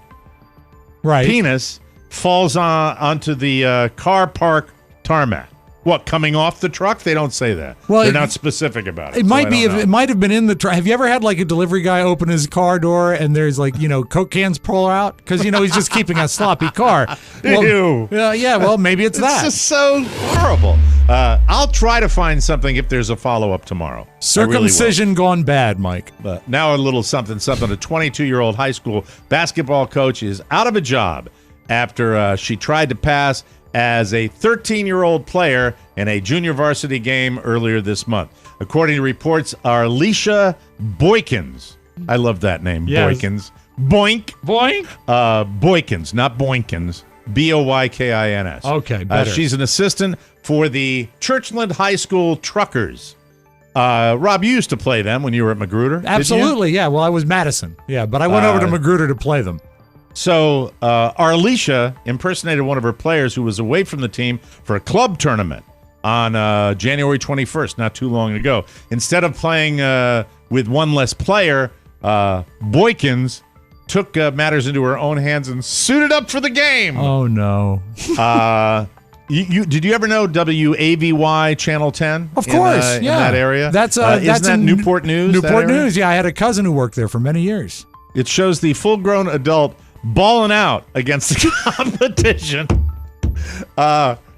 penis falls onto the car park tarmac. What, coming off the truck? They don't say that. Well, they're not specific about it. It might be. It might have been in the truck. Have you ever had like a delivery guy open his car door and there's like Coke cans pull out because he's just keeping a sloppy car. Ew. Yeah. Well, maybe it's that. It's just so horrible. I'll try to find something if there's a follow-up tomorrow. Circumcision gone bad, Mike. But now a little something. A 22-year-old high school basketball coach is out of a job after she tried to pass as a 13-year-old player in a junior varsity game earlier this month. According to reports, Alicia Boykins. I love that name, yes. Boykins. Boink. Boykins, not Boykins. Boykins. Okay, better. She's an assistant for the Churchland High School Truckers. Rob, you used to play them when you were at Magruder. Absolutely, yeah. Well, I was Madison. Yeah, but I went over to Magruder to play them. So, Arlisha impersonated one of her players who was away from the team for a club tournament on January 21st, not too long ago. Instead of playing with one less player, Boykins took matters into her own hands and suited up for the game. Oh, no. Did you ever know WAVY Channel 10? Of course, in that area? That's isn't that Newport News? Newport News, yeah. I had a cousin who worked there for many years. It shows the full-grown adult balling out against the competition,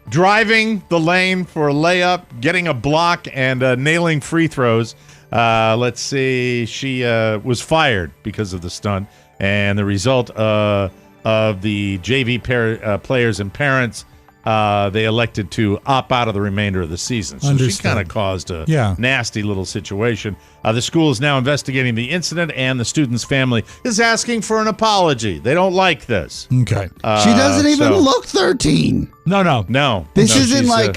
driving the lane for a layup, getting a block, and nailing free throws. Let's see. She was fired because of the stunt, and the result of the JV players and parents, they elected to opt out of the remainder of the season. So she kind of caused a nasty little situation. The school is now investigating the incident, and the student's family is asking for an apology. They don't like this. Okay. She doesn't even look 13. No. This isn't like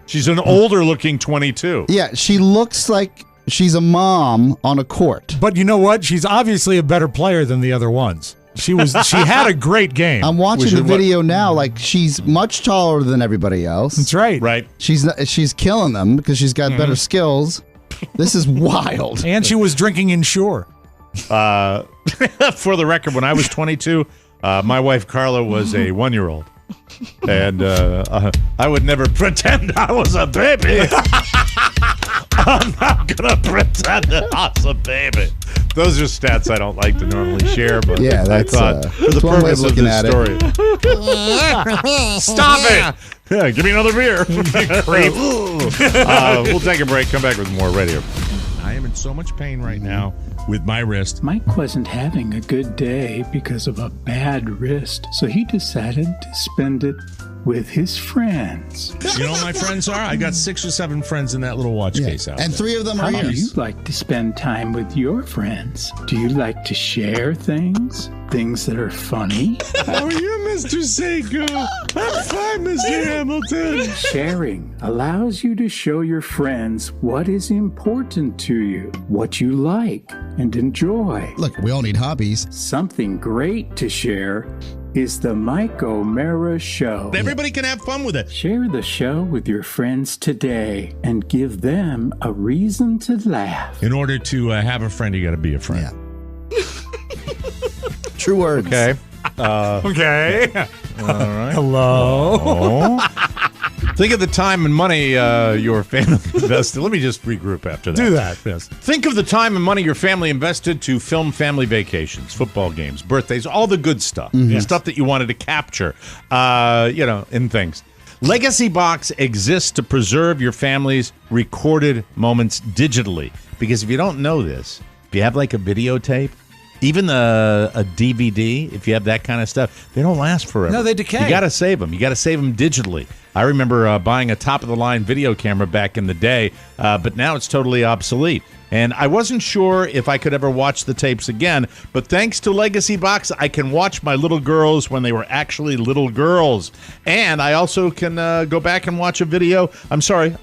she's an older-looking 22. Yeah, she looks like she's a mom on a court. But you know what? She's obviously a better player than the other ones. She had a great game. I'm watching the video now. Like, she's much taller than everybody else. That's right. Right. She's killing them because she's got better skills. This is wild. And she was drinking Ensure. For the record, when I was 22, my wife Carla was a 1-year-old. And I would never pretend I was a baby. I'm not going to pretend that I was a baby. Those are stats I don't like to normally share, but yeah, that's, I thought for the purpose of this story. Stop it! Yeah, give me another beer. We'll take a break, come back with more radio. I am in so much pain right now with my wrist. Mike wasn't having a good day because of a bad wrist, so he decided to spend it with his friends. You know what my friends are? I got 6 or 7 friends in that little watch case out and there. 3 of them are How do yours. you like to spend time with your friends? Do you like to share things? Things that are funny? How are you, Mr. Seiko? I'm fine, Mr. Hamilton. Sharing allows you to show your friends what is important to you, what you like and enjoy. Look, we all need hobbies. Something great to share is the Mike O'Mara Show. Everybody can have fun with it. Share the show with your friends today and give them a reason to laugh. In order to have a friend, you got to be a friend. Yeah. True words. Okay. Okay. All right. Hello. Think of the time and money your family invested. Let me just regroup after that. Do that. Yes. Think of the time and money your family invested to film family vacations, football games, birthdays, all the good stuff. The stuff that you wanted to capture, in things. Legacy Box exists to preserve your family's recorded moments digitally. Because if you don't know this, if you have like a videotape, even a DVD, if you have that kind of stuff, they don't last forever. No, they decay. You got to save them. You got to save them digitally. I remember buying a top-of-the-line video camera back in the day, but now it's totally obsolete. And I wasn't sure if I could ever watch the tapes again, but thanks to Legacy Box, I can watch my little girls when they were actually little girls. And I also can go back and watch a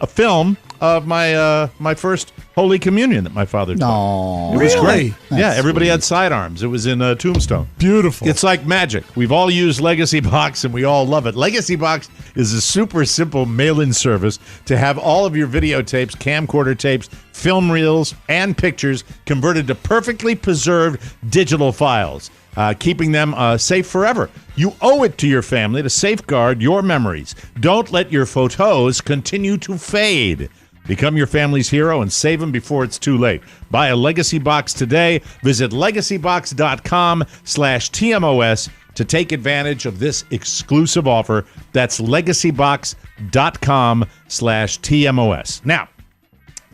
film of my first Holy Communion that my father taught. No. It was Really? great. That's Yeah, everybody sweet. had sidearms. It was in Tombstone. Beautiful. It's like magic. We've all used Legacy Box, and we all love it. Legacy Box is a super simple mail-in service to have all of your videotapes, camcorder tapes, film reels, and pictures converted to perfectly preserved digital files, keeping them safe forever. You owe it to your family to safeguard your memories. Don't let your photos continue to fade. Become your family's hero and save them before it's too late. Buy a Legacy Box today. Visit legacybox.com/TMOS to take advantage of this exclusive offer. That's legacybox.com/TMOS. Now,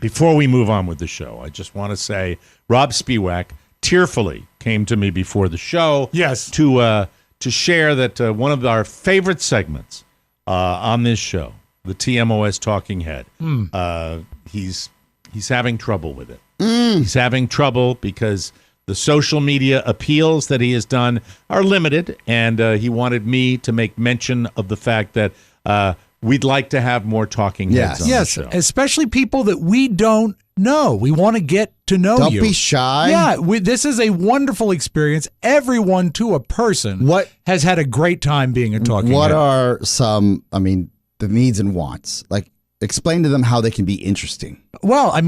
before we move on with the show, I just want to say Robb Spiewak tearfully came to me before the show. Yes. To share that one of our favorite segments on this show, the TMOS Talking Head, he's having trouble with it. He's having trouble because the social media appeals that he has done are limited, and he wanted me to make mention of the fact that we'd like to have more talking heads on the show. Especially people that we don't know. We want to get to know you. Don't be shy. Yeah, this is a wonderful experience. Everyone to a person has had a great time being a talking head. What are some, the needs and wants? Like, explain to them how they can be interesting. Well,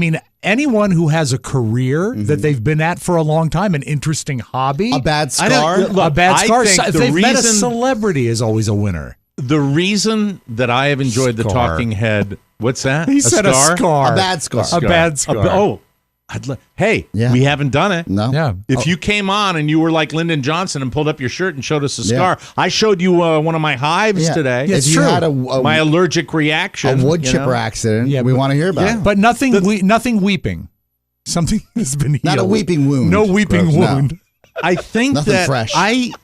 anyone who has a career that they've been at for a long time, an interesting hobby. A bad scar. A bad scar. I think If the they've met a reason- celebrity is always a winner. The reason that I have enjoyed the Scar. Talking Head, what's that? He said a scar. A bad scar. A bad scar. Hey, Yeah. we haven't done it. No. Yeah. If you came on and you were like Lyndon Johnson and pulled up your shirt and showed us a Yeah. scar, I showed you one of my hives Yeah. today. Yeah, If it's you true. had My allergic reaction. a wood you chipper know? accident, Yeah, we but- want to hear about Yeah. it. But nothing weeping. Something has been healed. Not a weeping wound. No weeping Gross. No. wound. I think Nothing that fresh.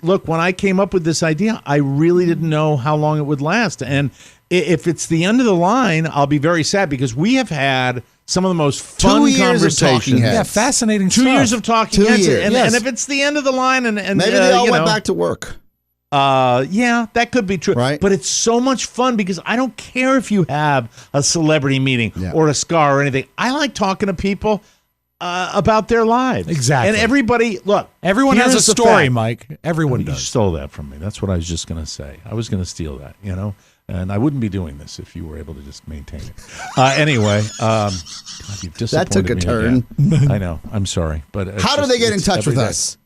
when I came up with this idea, I really didn't know how long it would last. And if it's the end of the line, I'll be very sad because we have had some of the most fun 2 years of conversations. Talking Heads. Yeah, fascinating 2 stuff. years of talking 2 heads. years. And, Yes. and if it's the end of the line and Maybe they all went back to work. yeah, that could be true. Right. But it's so much fun because I don't care if you have a celebrity meeting Yeah. or a scar or anything. I like talking to people about their lives. Exactly. And everybody, look. Everyone has a here's the story, fact. Mike. Everyone You does. stole that from me. That's what I was just going to say. I was going to steal that, and I wouldn't be doing this if you were able to just maintain it. Anyway, God, you've That took a disappointed me turn. again. I know. I'm sorry. But it's How do they get in it's touch with every day. us?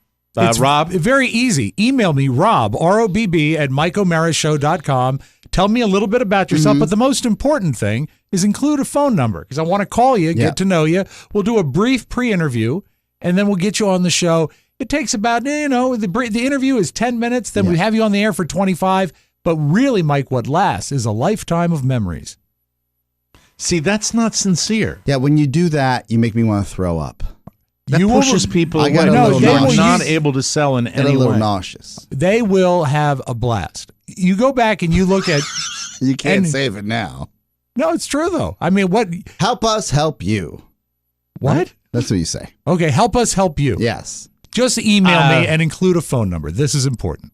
Rob? Very easy. Email me, Robb, ROBB, at MikeO'MaraShow.com. Tell me a little bit about yourself, but the most important thing is include a phone number because I want to call you, get to know you. We'll do a brief pre-interview, and then we'll get you on the show. It takes about, the interview is 10 minutes, then we have you on the air for 25. But really, Mike, what lasts is a lifetime of memories. See, that's not sincere. Yeah, when you do that, you make me want to throw up. That pushes people I away. got a little You're nauseous. not able to sell in Get any a little way. nauseous. They will have a blast. You go back and you look at... You can't And- save it now. No, it's true, though. What? Help us help you. What? Right? That's what you say. Okay, help us help you. Yes. Just email me and include a phone number. This is important.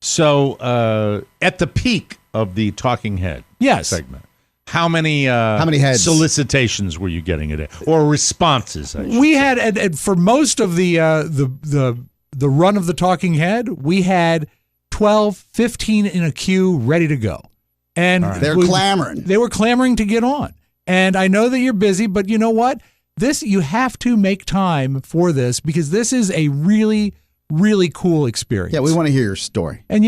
So, at the peak of the Talking Head segment, how many heads? solicitations were you getting a day, or responses? We had, and for most of the run of the Talking Head, we had 12, 15 in a queue, ready to go. And they're clamoring. They were clamoring to get on. And I know that you're busy, but you know what? You have to make time for this because this is a really, really cool experience. Yeah, we want to hear your story. And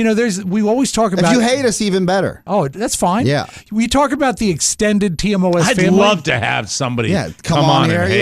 we always talk about. If you hate us, even better. Oh, that's fine. Yeah. We talk about the extended TMOS I'd family. love to have somebody come on here. and hate.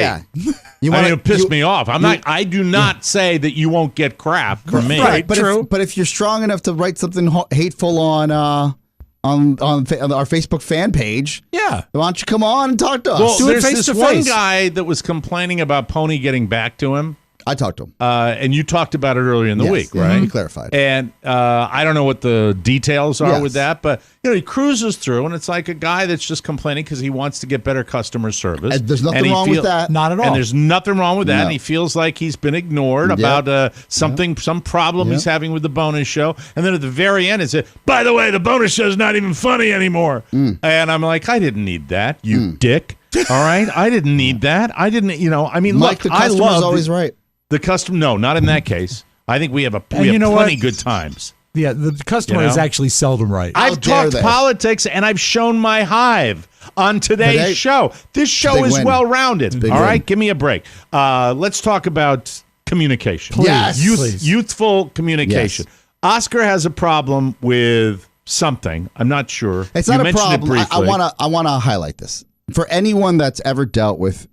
Yeah. It'll piss me off. I do not say that you won't get crap from me. Right, true. But if you're strong enough to write something hateful on our Facebook fan page, why don't you come on and talk to us? Well, Do it there's face this to one face. guy that was complaining about Pony getting back to him. I talked to him. And you talked about it earlier in the week, right? He clarified. And I don't know what the details are with that, but he cruises through, and it's like a guy that's just complaining because he wants to get better customer service. And there's nothing wrong with that. Not at all. And there's nothing wrong with that. No. And he feels like he's been ignored about some problem he's having with the bonus show. And then at the very end, it said, by the way, the bonus show's not even funny anymore. And I'm like, I didn't need that, you dick. All right? I didn't need that. I didn't, Mike, the customer's always right. The customer, no, not in that case. I think we have you know plenty what? good times. Yeah, the customer is actually seldom right. I've talked politics and I've shown my hive on today's show. This show is well-rounded. All right, give me a break. Let's talk about communication. Please. Yes. Youthful communication. Yes. Oscar has a problem with something. I'm not sure. It's you not a mentioned problem. It briefly. I want to highlight this for anyone that's ever dealt with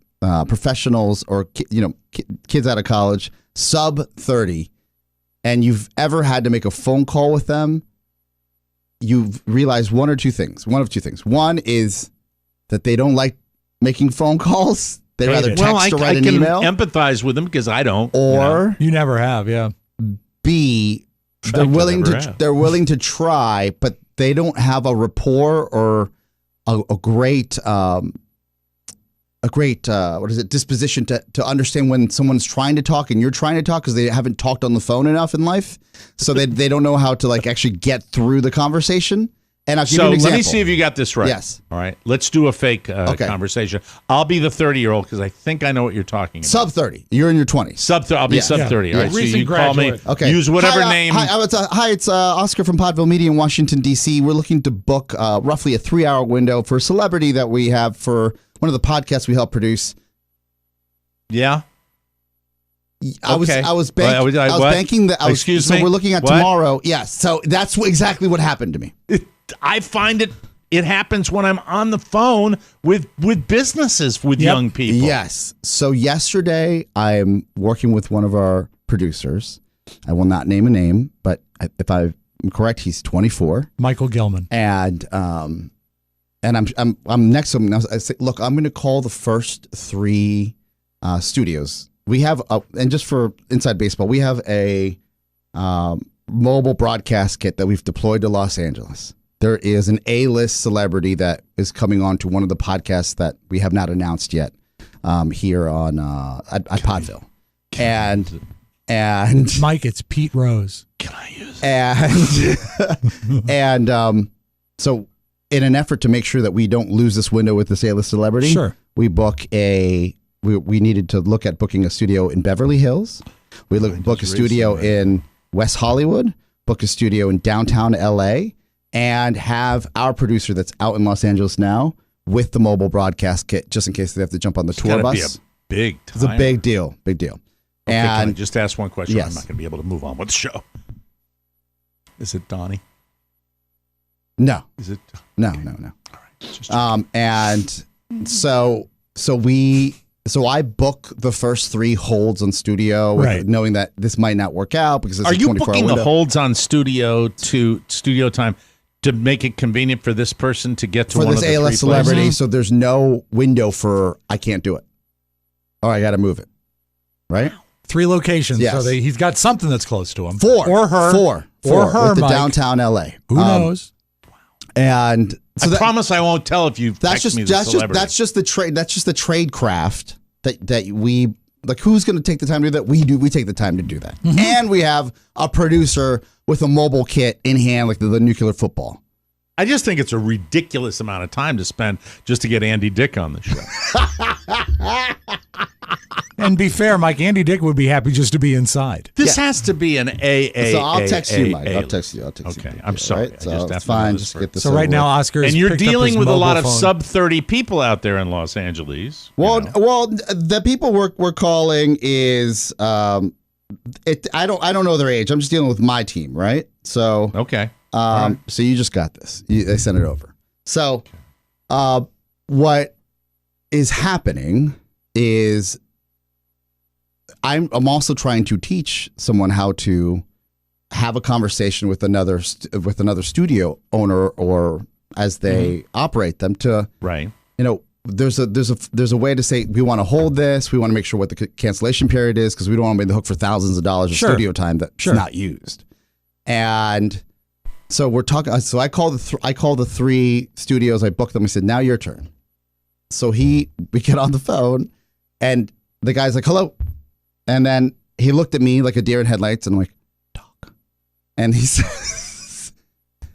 professionals or kids out of college, sub 30, and you've ever had to make a phone call with them. You've realized one of two things. One is that they don't like making phone calls. They rather text or write an email. I can empathize with them because I don't. Or you never have, yeah. B, they're willing to try, but they don't have a rapport or a great disposition to understand when someone's trying to talk and you're trying to talk because they haven't talked on the phone enough in life, so they don't know how to actually get through the conversation. And I'll give you an example. Let me see if you got this right. Yes. All right. Let's do a fake conversation. I'll be the 30-year-old because I think I know what you're talking about. Sub 30. You're in your 20s. I'll be sub 30. All right. So you call me. Okay. Use whatever name. Hi, it's Oscar from Podville Media in Washington, D.C. We're looking to book roughly a 3-hour window for a celebrity that we have for one of the podcasts we help produce. Yeah. I was banking that. Excuse me. So we're looking at tomorrow. Yes. So that's exactly what happened to me. I find it happens when I'm on the phone with businesses with young people. Yes. So yesterday I'm working with one of our producers. I will not name a name, but if I'm correct, he's 24. Michael Gilman. And I'm next to him. Now I say, look, I'm going to call the first 3 studios. We have, and just for Inside Baseball, we have a mobile broadcast kit that we've deployed to Los Angeles. There is an A-list celebrity that is coming on to one of the podcasts that we have not announced yet here on at Podville. And Mike, it's Pete Rose. Can I use it? And so in an effort to make sure that we don't lose this window with this A-list celebrity, sure, we needed to look at booking a studio in Beverly Hills. We book a studio in West Hollywood, book a studio in downtown LA, and have our producer that's out in Los Angeles now with the mobile broadcast kit, just in case they have to jump on the tour bus. Be a big time. It's a big deal. Big deal. Okay, and can I just ask one question? Yes. I'm not going to be able to move on with the show. Is it Donnie? No. Is it? No. All right. And so I book the first 3 holds on studio, knowing that this might not work out because it's Are a 24-hour you window. booking the holds on studio time to make it convenient for this person to get to for one this of the A-list 3 places? celebrity? So there's no window for I can't do it. Oh, I got to move it. Right? 3 locations. Yes. So he's got something that's close to him. 4 or her. 4 or her. With the Mike. downtown LA. Who knows? And so I promise I won't tell if you text me the celebrity. That's just the trade. That's just the trade craft that we like. Who's going to take the time to do that? We do. We take the time to do that, and we have a producer with a mobile kit in hand, like the nuclear football. I just think it's a ridiculous amount of time to spend just to get Andy Dick on the show. And be fair, Mike, Andy Dick would be happy just to be inside. This has to be an AA. So I'll text you, Mike. I'll text you. Okay, I'm sorry. Right? So it's fine. Just get this. So right now, Oscar is and you're picked up dealing his with a lot of mobile phone. sub 30 people out there in Los Angeles. Well, the people we're calling is I don't know their age. I'm just dealing with my team, right? So okay. So you just got this. They sent it over. So, what is happening is I'm also trying to teach someone how to have a conversation with another studio owner, or as they operate them, to there's a way to say, we want to hold this, we want to make sure what the cancellation period is, because we don't want to be the hook for thousands of dollars of studio time that's not used. And so we're talking. So I called the three studios. I booked them. I said, now your turn. So we get on the phone, and the guy's like, hello. And then he looked at me like a deer in headlights, and I'm like, talk. And he says,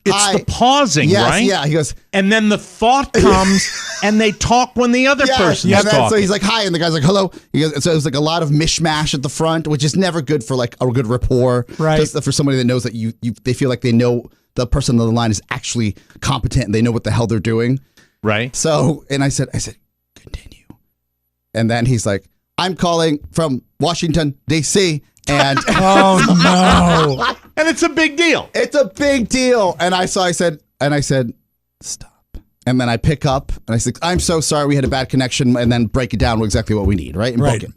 it's the pausing, right? Yeah. He goes, and then the thought comes, and they talk when the other person's talking. So he's like, hi. And the guy's like, hello. He goes, so it was like a lot of mishmash at the front, which is never good for like a good rapport. Right. Just for somebody that knows that they feel like they know the person on the line is actually competent and they know what the hell they're doing. Right. So, and I said, continue. And then he's like, I'm calling from Washington, D.C. And oh no. And it's a big deal. It's a big deal. And I said, stop. And then I pick up and I said, I'm so sorry, we had a bad connection, and then break it down exactly what we need, right? And book it.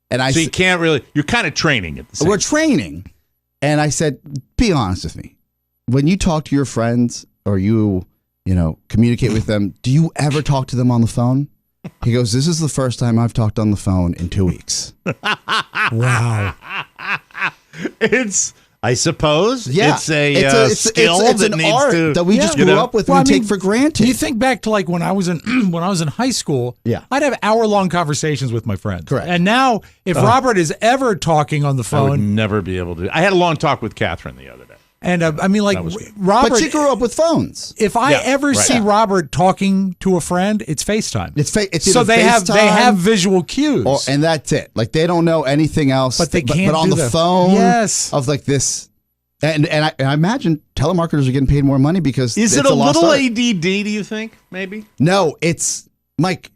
And so you can't really, you're kind of training at the same time. We're training. And I said, be honest with me. When you talk to your friends or you communicate with them, do you ever talk to them on the phone? He goes, this is the first time I've talked on the phone in 2 weeks. Wow. I suppose, it's a skill it's that an needs art to, that we just grew up with and take for granted. You think back to like when I was in high school, I'd have hour-long conversations with my friends. Correct. And now, if Robert is ever talking on the phone, I would never be able to. I had a long talk with Catherine the other day. And I mean, like, Robert. But she grew up with phones. If I ever see Robert talking to a friend, it's FaceTime. It's so they have visual cues, and that's it. Like, they don't know anything else. But they can't. But on the phone, yes, of like this. And I imagine telemarketers are getting paid more money because is it a little ADD? Do you think maybe? No, it's Mike.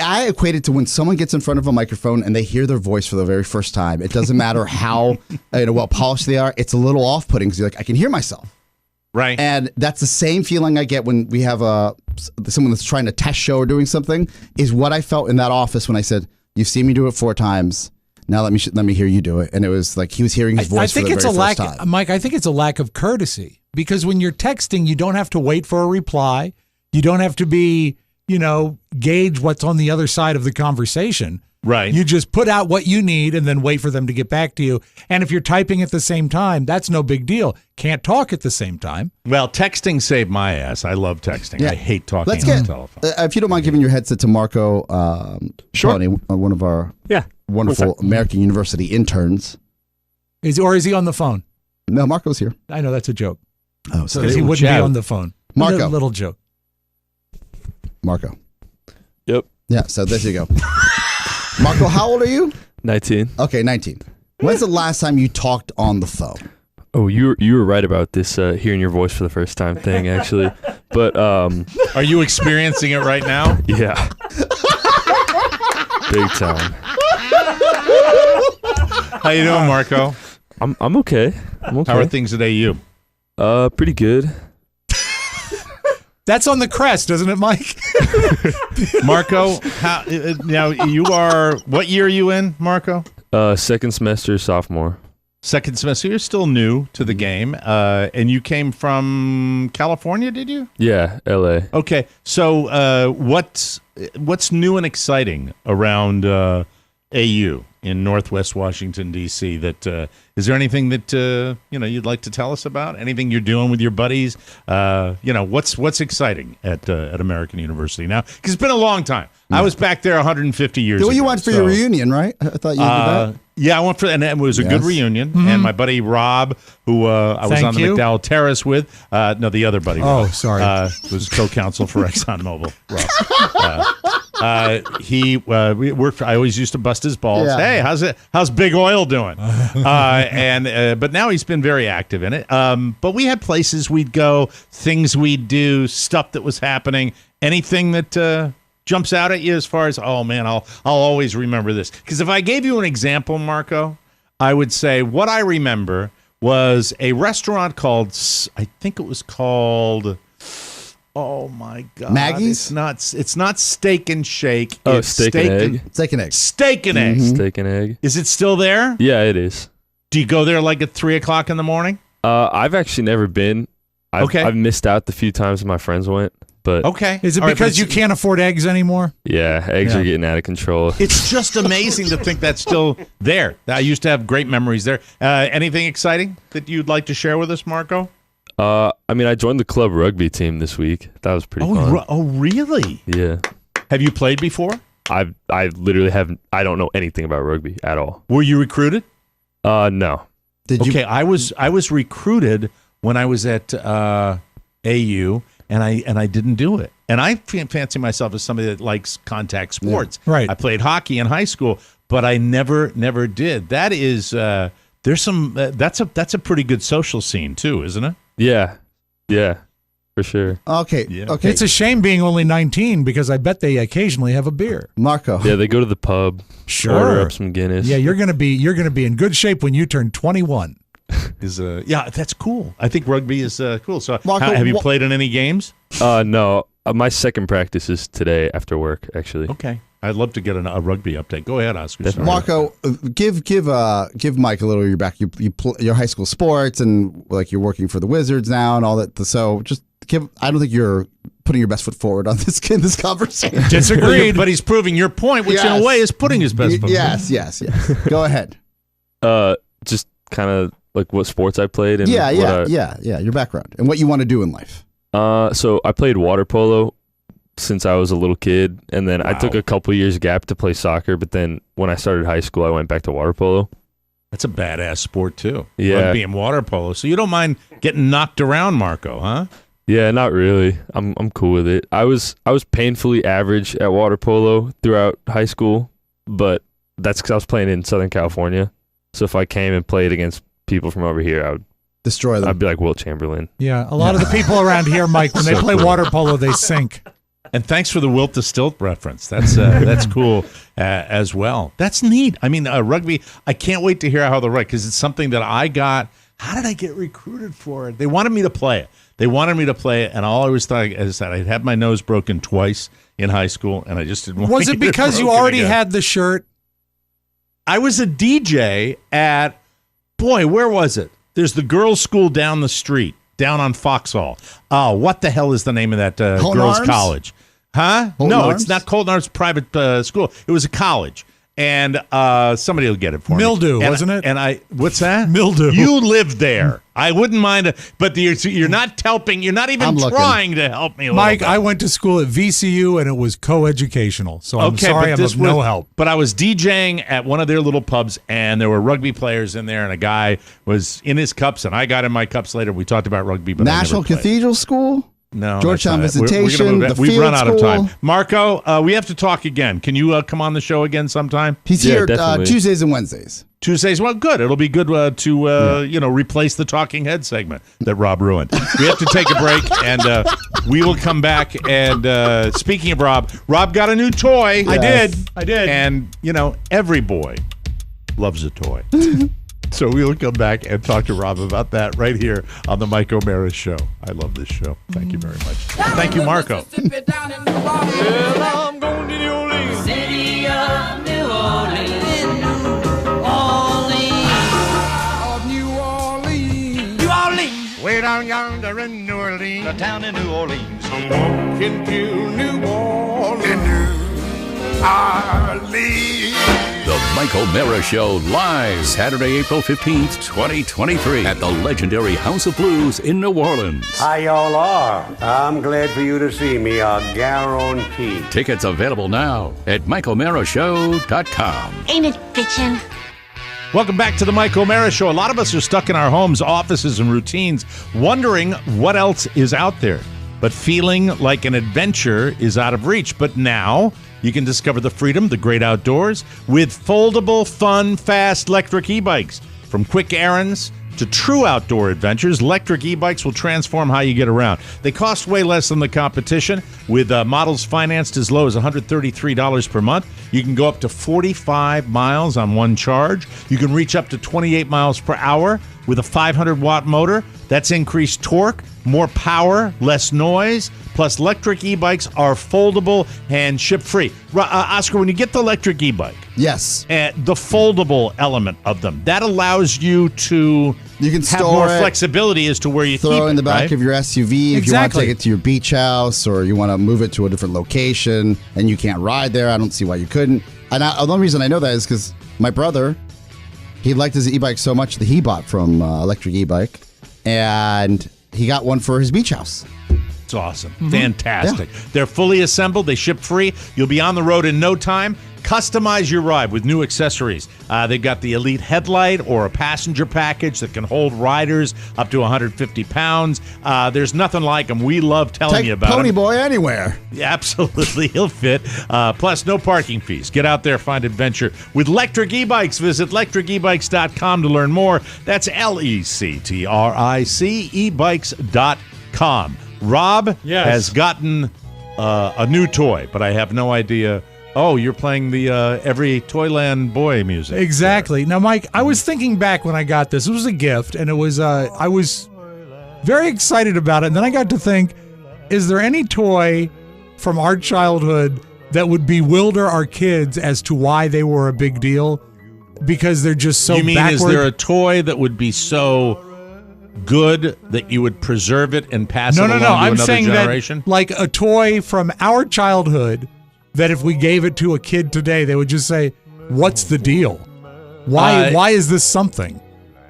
I equate it to when someone gets in front of a microphone and they hear their voice for the very first time. It doesn't matter how well polished they are. It's a little off-putting because you're like, I can hear myself. Right. And that's the same feeling I get when we have someone that's trying to test show or doing something, is what I felt in that office when I said, you've seen me do it 4 times. Now let me hear you do it. And it was like he was hearing his voice for the very first time. Mike, I think it's a lack of courtesy, because when you're texting, you don't have to wait for a reply. You don't have to be, gauge what's on the other side of the conversation. Right. You just put out what you need and then wait for them to get back to you. And if you're typing at the same time, that's no big deal. Can't talk at the same time. Well, texting saved my ass. I love texting. Yeah. I hate talking on the telephone. If you don't mind giving your headset to Marco Tony, one of our wonderful American University interns. Is he on the phone? No, Marco's here. I know, that's a joke. Oh, so he wouldn't be on the phone. Marco. Little joke. Marco. Yep. Yeah, so there you go. Marco, how old are you? 19. Okay, 19. When's the last time you talked on the phone? Oh, you were right about this hearing your voice for the first time thing, actually. But are you experiencing it right now? Yeah. Big time. How you doing, Marco? I'm okay. How are things at AU? Pretty good. That's on the crest, isn't it, Mike? Marco, now you are, what year are you in, Marco? Second semester, sophomore. Second semester. You're still new to the game. And you came from California, did you? Yeah, LA. Okay. So what's new and exciting around AU in Northwest Washington, D.C. that is there anything that you'd like to tell us about? Anything you're doing with your buddies? What's exciting at American University now? Because it's been a long time. I was back there 150 years ago. You went for your reunion, right? I thought you did that. Yeah, I went for, and it was a good reunion. Mm-hmm. And my buddy Robb, who I was on the McDowell Terrace with, no, the other buddy. Oh, Robb, sorry, was co-counsel for ExxonMobil. Robb. we worked. I always used to bust his balls. Yeah. Hey, how's Big Oil doing? But now he's been very active in it. But we had places we'd go, things we'd do, stuff that was happening. Anything that jumps out at you as far as, oh man, I'll always remember this. Because if I gave you an example, Marco, I would say what I remember was a restaurant called, I think it was called, oh my God. Maggie's? It's not Steak and Shake. Oh, it's Steak and Egg. Steak and Egg. Steak and Egg. Steak and Egg. Is it still there? Yeah, it is. Do you go there like at 3 o'clock in the morning? I've actually never been. I've missed out the few times my friends went. But okay. Is it because you can't afford eggs anymore? Yeah, eggs are getting out of control. It's just amazing to think that's still there. I used to have great memories there. Anything exciting that you'd like to share with us, Marco? I mean, I joined the club rugby team this week. That was pretty fun. Oh, really? Yeah. Have you played before? I literally haven't. I don't know anything about rugby at all. Were you recruited? No. Okay, I was recruited when I was at AU. And I didn't do it. And I fancy myself as somebody that likes contact sports. Yeah, right. I played hockey in high school, but I never did. That is there's some that's a pretty good social scene too, isn't it? Yeah, for sure. Okay. It's a shame being only 19 because I bet they occasionally have a beer. Marco. Yeah, they go to the pub. Sure. Order up some Guinness. Yeah, you're gonna be in good shape when you turn 21. Yeah, that's cool. I think rugby is cool. So, Marco, have you played in any games? No. My second practice is today after work, actually. Okay, I'd love to get a rugby update. Go ahead, Oscar. Definitely. Marco, give Mike a little of your back. You your high school sports and like you're working for the Wizards now and all that. So just give. I don't think you're putting your best foot forward on this conversation. Disagreed, but he's proving your point, which in a way is putting his best foot forward. Yes. Go ahead. Just kind of like what sports I played and yeah, your background and what you want to do in life. So I played water polo since I was a little kid, and then I took a couple years gap to play soccer, but then when I started high school, I went back to water polo. That's a badass sport too. Yeah. Rugby and water polo. So you don't mind getting knocked around, Marco, huh? Yeah, not really. I'm cool with it. I was painfully average at water polo throughout high school, but that's because I was playing in Southern California. So if I came and played against people from over here, I would destroy them. I'd be like Wilt Chamberlain. Yeah, a lot of the people around here, Mike, when they play water polo, they sink. And thanks for the Wilt to Stilt reference. That's cool as well. That's neat. I mean, rugby, I can't wait to hear how the rugby, because it's something that I got. How did I get recruited for it? They wanted me to play it. And all I was thinking is that I'd had my nose broken twice in high school, and I just didn't want to Was it because you already had the shirt? I was a DJ at, where was it? There's the girls' school down the street, down on Foxhall. Oh, what the hell is the name of that girls' college? Huh? No, it's not Colton Arms private school. It was a college. And somebody will get it for Mildew, me. wasn't it? And what's that? Mildew. You lived there. I wouldn't mind, but you're not helping. You're not even trying to help me. Mike, I went to school at VCU and it was co-educational. So I'm sorry, I'm of no help. But I was DJing at one of their little pubs, and there were rugby players in there, and a guy was in his cups, and I got in my cups later. We talked about rugby, but National Cathedral School. No, Georgetown Visitation. We've run out of time. Marco, we have to talk again. Can you come on the show again sometime? He's here Tuesdays and Wednesdays. Tuesdays, well, good. It'll be good to replace the talking head segment that Robb ruined. We have to take a break, and we will come back. And speaking of Robb got a new toy. Yes. I did. And every boy loves a toy. So we will come back and talk to Robb about that right here on the Mike O'Mara Show. I love this show. Thank you very much. Thank you, Marco. Well, I'm going to New Orleans. City of New Orleans. New Orleans. New Orleans. Way down yonder in New Orleans. The town in New Orleans. I'm walking to New Orleans. In New Orleans. The Mike O'Mara Show live Saturday, April 15th, 2023 at the legendary House of Blues in New Orleans. Hi, y'all are. I'm glad for you to see me, I guarantee. Tickets available now at MikeO'MaraShow.com. Ain't it bitchin'? Welcome back to the Mike O'Mara Show. A lot of us are stuck in our homes, offices, and routines, wondering what else is out there, but feeling like an adventure is out of reach. But now You can discover the freedom, the great outdoors with foldable, fun, fast electric e-bikes. From quick errands to true outdoor adventures, electric e-bikes will transform how you get around. They cost way less than the competition, with models financed as low as $133 per month. You can go up to 45 miles on one charge. You can reach up to 28 miles per hour with a 500-watt motor. That's increased torque, more power, less noise. Plus, electric e-bikes are foldable and ship-free. Oscar, when you get the electric e-bike, yes, the foldable element of them, that allows you to have more flexibility as to where you keep it. Throw in the back of your SUV if you want to take it to your beach house, or you want to move it to a different location and you can't ride there. I don't see why you couldn't. And the only reason I know that is because my brother, he liked his e-bike so much that he bought from Electric E-Bike, and he got one for his beach house. It's awesome. Fantastic. Yeah. They're fully assembled. They ship free. You'll be on the road in no time. Customize your ride with new accessories. They've got the Elite headlight or a passenger package that can hold riders up to 150 pounds. There's nothing like them. We love telling you about them. Take Pony Boy anywhere. Yeah, absolutely. He'll fit. Plus, no parking fees. Get out there, find adventure with electric e-bikes. Visit electricebikes.com to learn more. That's LECTRIC ebikes.com. Robb has gotten a new toy, but I have no idea. Oh, you're playing the Every Toyland Boy music. Exactly. Now, Mike, I was thinking back when I got this. It was a gift, and it was I was very excited about it. And then I got to think, is there any toy from our childhood that would bewilder our kids as to why they were a big deal? Because they're just so You mean, backward? Is there a toy that would be so good that you would preserve it and pass it along to I'm another saying generation? That, like a toy from our childhood that if we gave it to a kid today, they would just say, "What's the deal? Why is this something?"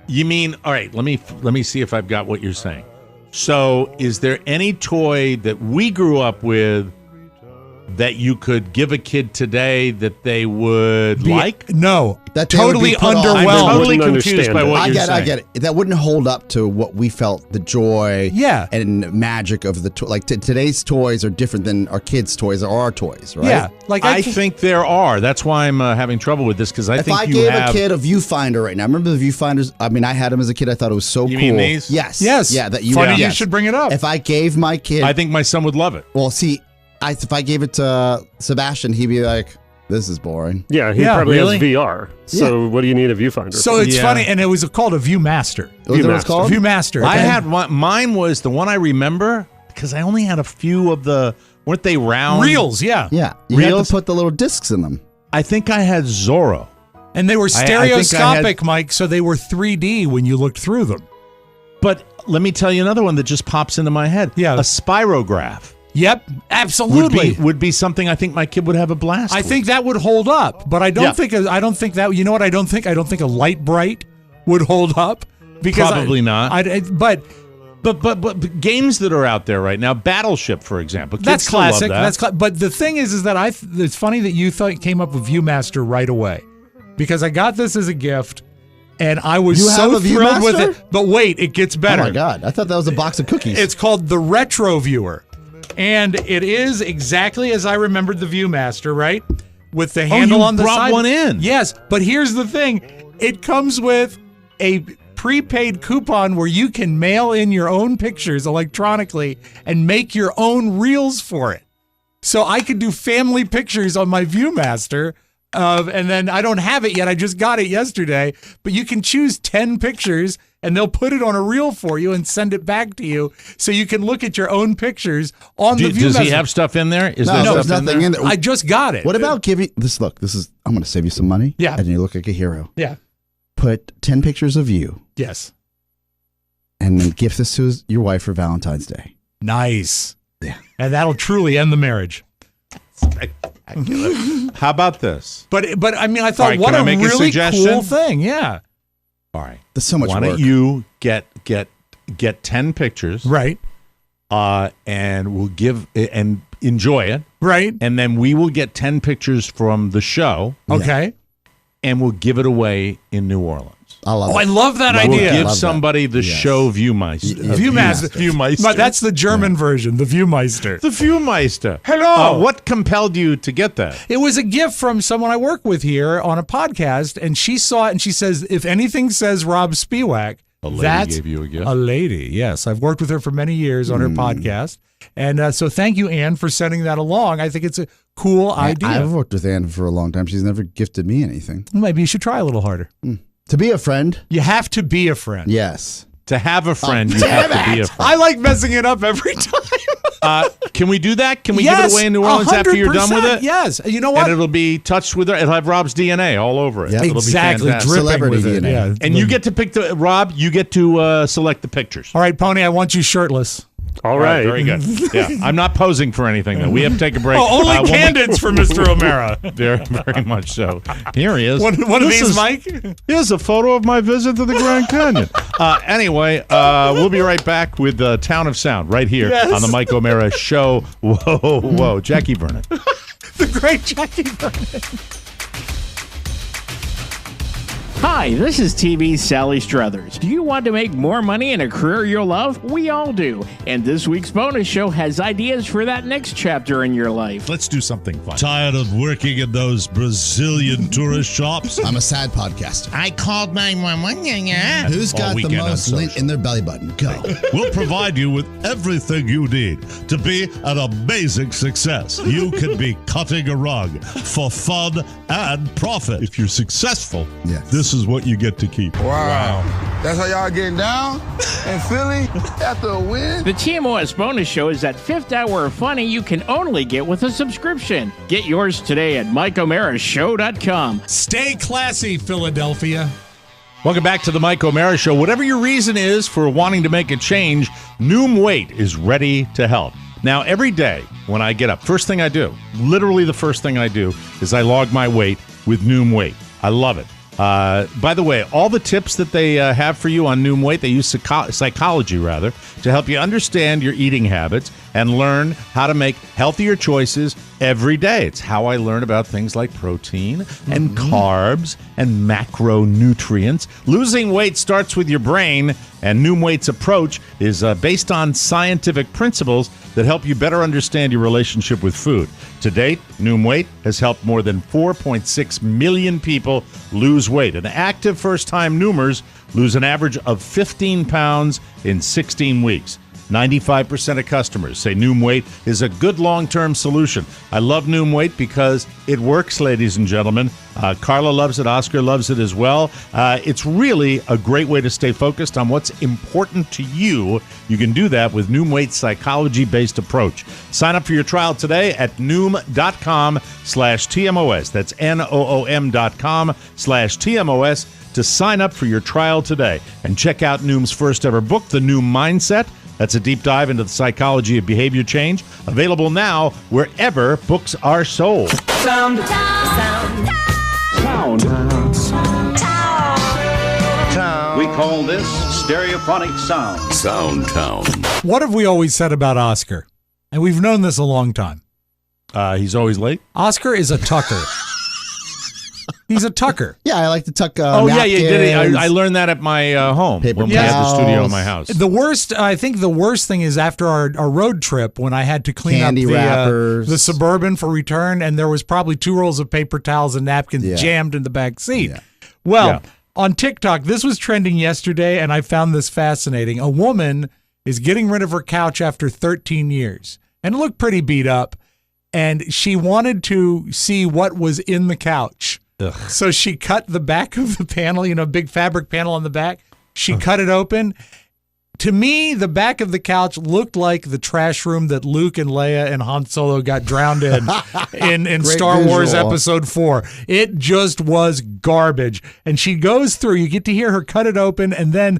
You mean, all right, let me see if I've got what you're saying. So, is there any toy that we grew up with that you could give a kid today that they would like? No. That totally underwhelmed. I'm totally confused by what you're saying. I get it. That wouldn't hold up to what we felt, the joy and magic of the toy. Like today's toys are different than our kids' toys or our toys, right? Yeah. Like I think there are. That's why I'm having trouble with this, because I think you have... If I gave a kid a viewfinder right now, remember the viewfinders? I mean, I had them as a kid. I thought it was so cool. You mean these? Yes. Yeah, funny you should bring it up. If I gave my kid... I think my son would love it. Well, see... if I gave it to Sebastian, he'd be like, "This is boring." Yeah, he probably has VR. So what do you need a viewfinder? So it's funny, and it was called a ViewMaster. Was that what it's called? ViewMaster. I had one. Mine was the one I remember because I only had a few of the. Weren't they round reels? Yeah, yeah. You had to put the little discs in them. I think I had Zorro, and they were stereoscopic, Mike. So they were 3D when you looked through them. But let me tell you another one that just pops into my head. Yeah, a spirograph. Yep, absolutely. Would be something I think my kid would have a blast with. think that would hold up, but I don't think that. You know what? I don't think a Light Bright would hold up because probably not. But games that are out there right now, Battleship, for example, kids that's classic. Love that. But the thing is that it's funny that you came up with ViewMaster right away, because I got this as a gift. And I was so thrilled with it. But wait, it gets better. Oh my God. I thought that was a box of cookies. It's called the Retro Viewer. And it is exactly as I remembered the ViewMaster, right? With the handle on the side. You brought one in. Yes, but here's the thing. It comes with a prepaid coupon where you can mail in your own pictures electronically and make your own reels for it. So I could do family pictures on my ViewMaster. And then I don't have it yet. I just got it yesterday. But you can choose 10 pictures, and they'll put it on a reel for you and send it back to you, so you can look at your own pictures on the ViewMaster. Does he have stuff in there? No, there's nothing in there. I just got it. What about giving this? Look, this is. I'm going to save you some money. Yeah, and you look like a hero. Yeah. Put 10 pictures of you. Yes. And then gift this to your wife for Valentine's Day. Nice. Yeah. And that'll truly end the marriage. How about this? But I mean, I thought, what a really cool thing. Yeah. All right. There's so much work. Why don't you get 10 pictures, right? And we'll give and enjoy it, right? And then we will get 10 pictures from the show, okay? And we'll give it away in New Orleans. I love it. I love that idea. We'll give Love somebody the show Viewmeister. Viewmeister. But that's the German version, the Viewmeister. The Viewmeister. Hello. What compelled you to get that? It was a gift from someone I work with here on a podcast, and she saw it, and she says, if anything says Rob Spiewak, that's gave you a gift? a lady. Yes, I've worked with her for many years on her podcast. And so thank you, Ann, for sending that along. I think it's a cool idea. I've worked with Ann for a long time. She's never gifted me anything. Maybe you should try a little harder. To be a friend? You have to be a friend. Yes. To have a friend, you have to be a friend. I like messing it up every time. Can we do that? Can we give it away in New Orleans after you're done with it? Yes. You know what? And it'll be touched with, it'll have Rob's DNA all over it. Yep. It'll Exactly. be fantastic. Dripping Celebrity with it. DNA. Yeah. And you get to pick Rob, you get to select the pictures. All right, Pony, I want you shirtless. All right. Very good. Yeah. I'm not posing for anything, though. We have to take a break. Only candidates for Mr. O'Mara. Very, very much so. Here he is. One of these, Mike? Here's a photo of my visit to the Grand Canyon. Anyway, we'll be right back with Town of Sound right here on the Mike O'Mara Show. Whoa. Jackie Vernon. The great Jackie Vernon. Hi, this is TV's Sally Struthers. Do you want to make more money in a career you'll love? We all do. And this week's bonus show has ideas for that next chapter in your life. Let's do something fun. Tired of working in those Brazilian tourist shops? I'm a sad podcaster. I called 911. Who's got the most lint in their belly button? Go. We'll provide you with everything you need to be an amazing success. You can be cutting a rug for fun and profit. If you're successful, this is what you get to keep. Wow. That's how y'all getting down in Philly after a win? The TMOS bonus show is that fifth hour of funny you can only get with a subscription. Get yours today at MikeO'MaraShow.com. Stay classy, Philadelphia. Welcome back to the Mike O'Mara Show. Whatever your reason is for wanting to make a change, Noom Weight is ready to help. Now, every day when I get up, first thing I do, literally the first thing I do, is I log my weight with Noom Weight. I love it. By the way, all the tips that they have for you on Noom Weight, they use psychology, to help you understand your eating habits and learn how to make healthier choices every day. It's how I learn about things like protein and carbs and macronutrients. Losing weight starts with your brain, and Noom Weight's approach is based on scientific principles that help you better understand your relationship with food. To date, Noom Weight has helped more than 4.6 million people lose weight. And active first-time Noomers lose an average of 15 pounds in 16 weeks. 95% of customers say Noom Weight is a good long-term solution. I love Noom Weight because it works, ladies and gentlemen. Carla loves it. Oscar loves it as well. It's really a great way to stay focused on what's important to you. You can do that with Noom Weight's psychology-based approach. Sign up for your trial today at Noom.com/TMOS. That's NOOM.com/TMOS to sign up for your trial today. And check out Noom's first ever book, The Noom Mindset. That's a deep dive into the psychology of behavior change. Available now wherever books are sold. Sound. We call this stereophonic sound. Soundtown. What have we always said about Oscar? And we've known this a long time. He's always late. Oscar is a tucker. He's a tucker. Yeah, I like to tuck napkins. You did. I learned that at my home when we had the studio in my house. I think the worst thing is after our road trip when I had to clean Candy up wrappers. The Suburban for return, and there was probably 2 rolls of paper towels and napkins jammed in the back seat. Yeah. Well, on TikTok, this was trending yesterday, and I found this fascinating. A woman is getting rid of her couch after 13 years, and it looked pretty beat up, and she wanted to see what was in the couch. Ugh. So she cut the back of the panel, big fabric panel on the back. She cut it open. To me, the back of the couch looked like the trash room that Luke and Leia and Han Solo got drowned in Star Wars Episode 4. It just was garbage. And she goes through, you get to hear her cut it open and then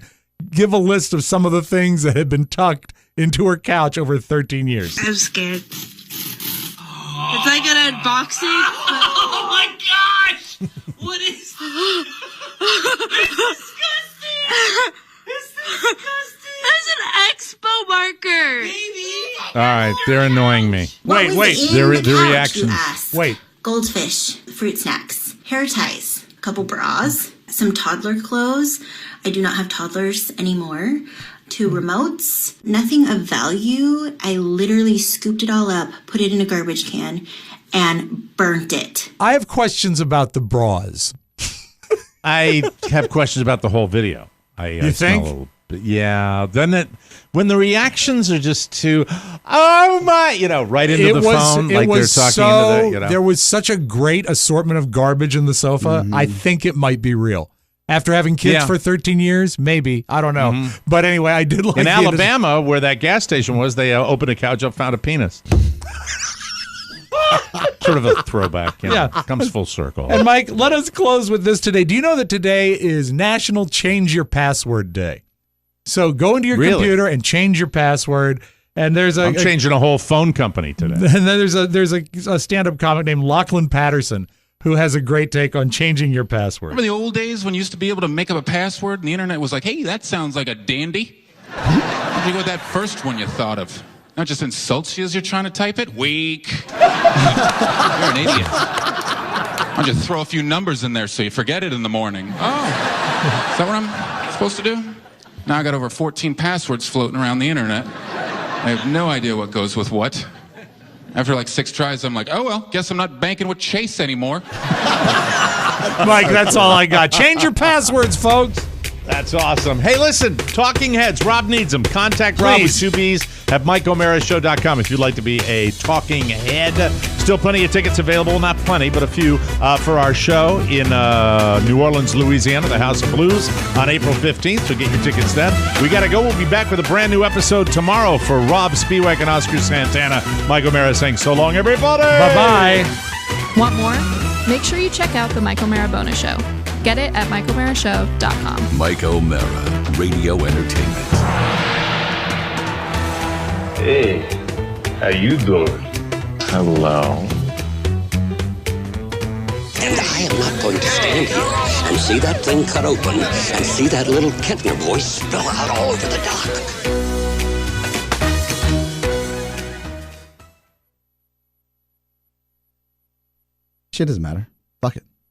give a list of some of the things that had been tucked into her couch over 13 years. I'm scared. It's like an unboxing. Oh my gosh! What is this? It's disgusting! It's disgusting! There's an expo marker! Baby! All right, they're annoying me. Wait. Their reactions. Goldfish, fruit snacks, hair ties, a couple bras, some toddler clothes. I do not have toddlers anymore. 2 remotes, nothing of value. I literally scooped it all up, put it in a garbage can, and burnt it. I have questions about the bras. I have questions about the whole video. You think? A little bit, yeah. Then when the reactions are just too, oh my, right into the phone, like they're talking into the, There was such a great assortment of garbage in the sofa. I think it might be real. After having kids for 13 years, maybe. I don't know. But anyway, I did like in Alabama, where that gas station was, they opened a couch up, found a penis. Sort of a throwback. Comes full circle. And Mike, let us close with this today. Do you know that today is National Change Your Password Day? So go into your computer and change your password. And I'm changing a whole phone company today. And then there's a stand-up comic named Lachlan Patterson who has a great take on changing your password. Remember the old days when you used to be able to make up a password and the internet was like, hey, that sounds like a dandy? How'd you go with that first one you thought of? Not just insults you as you're trying to type it? Weak. You're an idiot. Why don't you throw a few numbers in there so you forget it in the morning? Oh, is that what I'm supposed to do? Now I got over 14 passwords floating around the internet. I have no idea what goes with what. After like 6 tries, I'm like, oh, well, guess I'm not banking with Chase anymore. Mike, that's all I got. Change your passwords, folks. That's awesome. Hey, listen, Talking Heads, Rob needs them. Contact Rob with 2 B's at MikeO'MaraShow.com if you'd like to be a talking head. Still plenty of tickets available. Not plenty, but a few for our show in New Orleans, Louisiana, the House of Blues on April 15th. So get your tickets then. We got to go. We'll be back with a brand new episode tomorrow for Rob Spiewak and Oscar Santana. Mike O'Mara saying so long, everybody. Bye-bye. Want more? Make sure you check out The Mike O'Mara Bonus Show. Get it at MikeO'MaraShow.com. Mike O'Mara, Radio Entertainment. Hey, how you doing? Hello. And I am not going to stand here and see that thing cut open and see that little Kentner boy spill out all over the dock. Shit doesn't matter. Fuck it.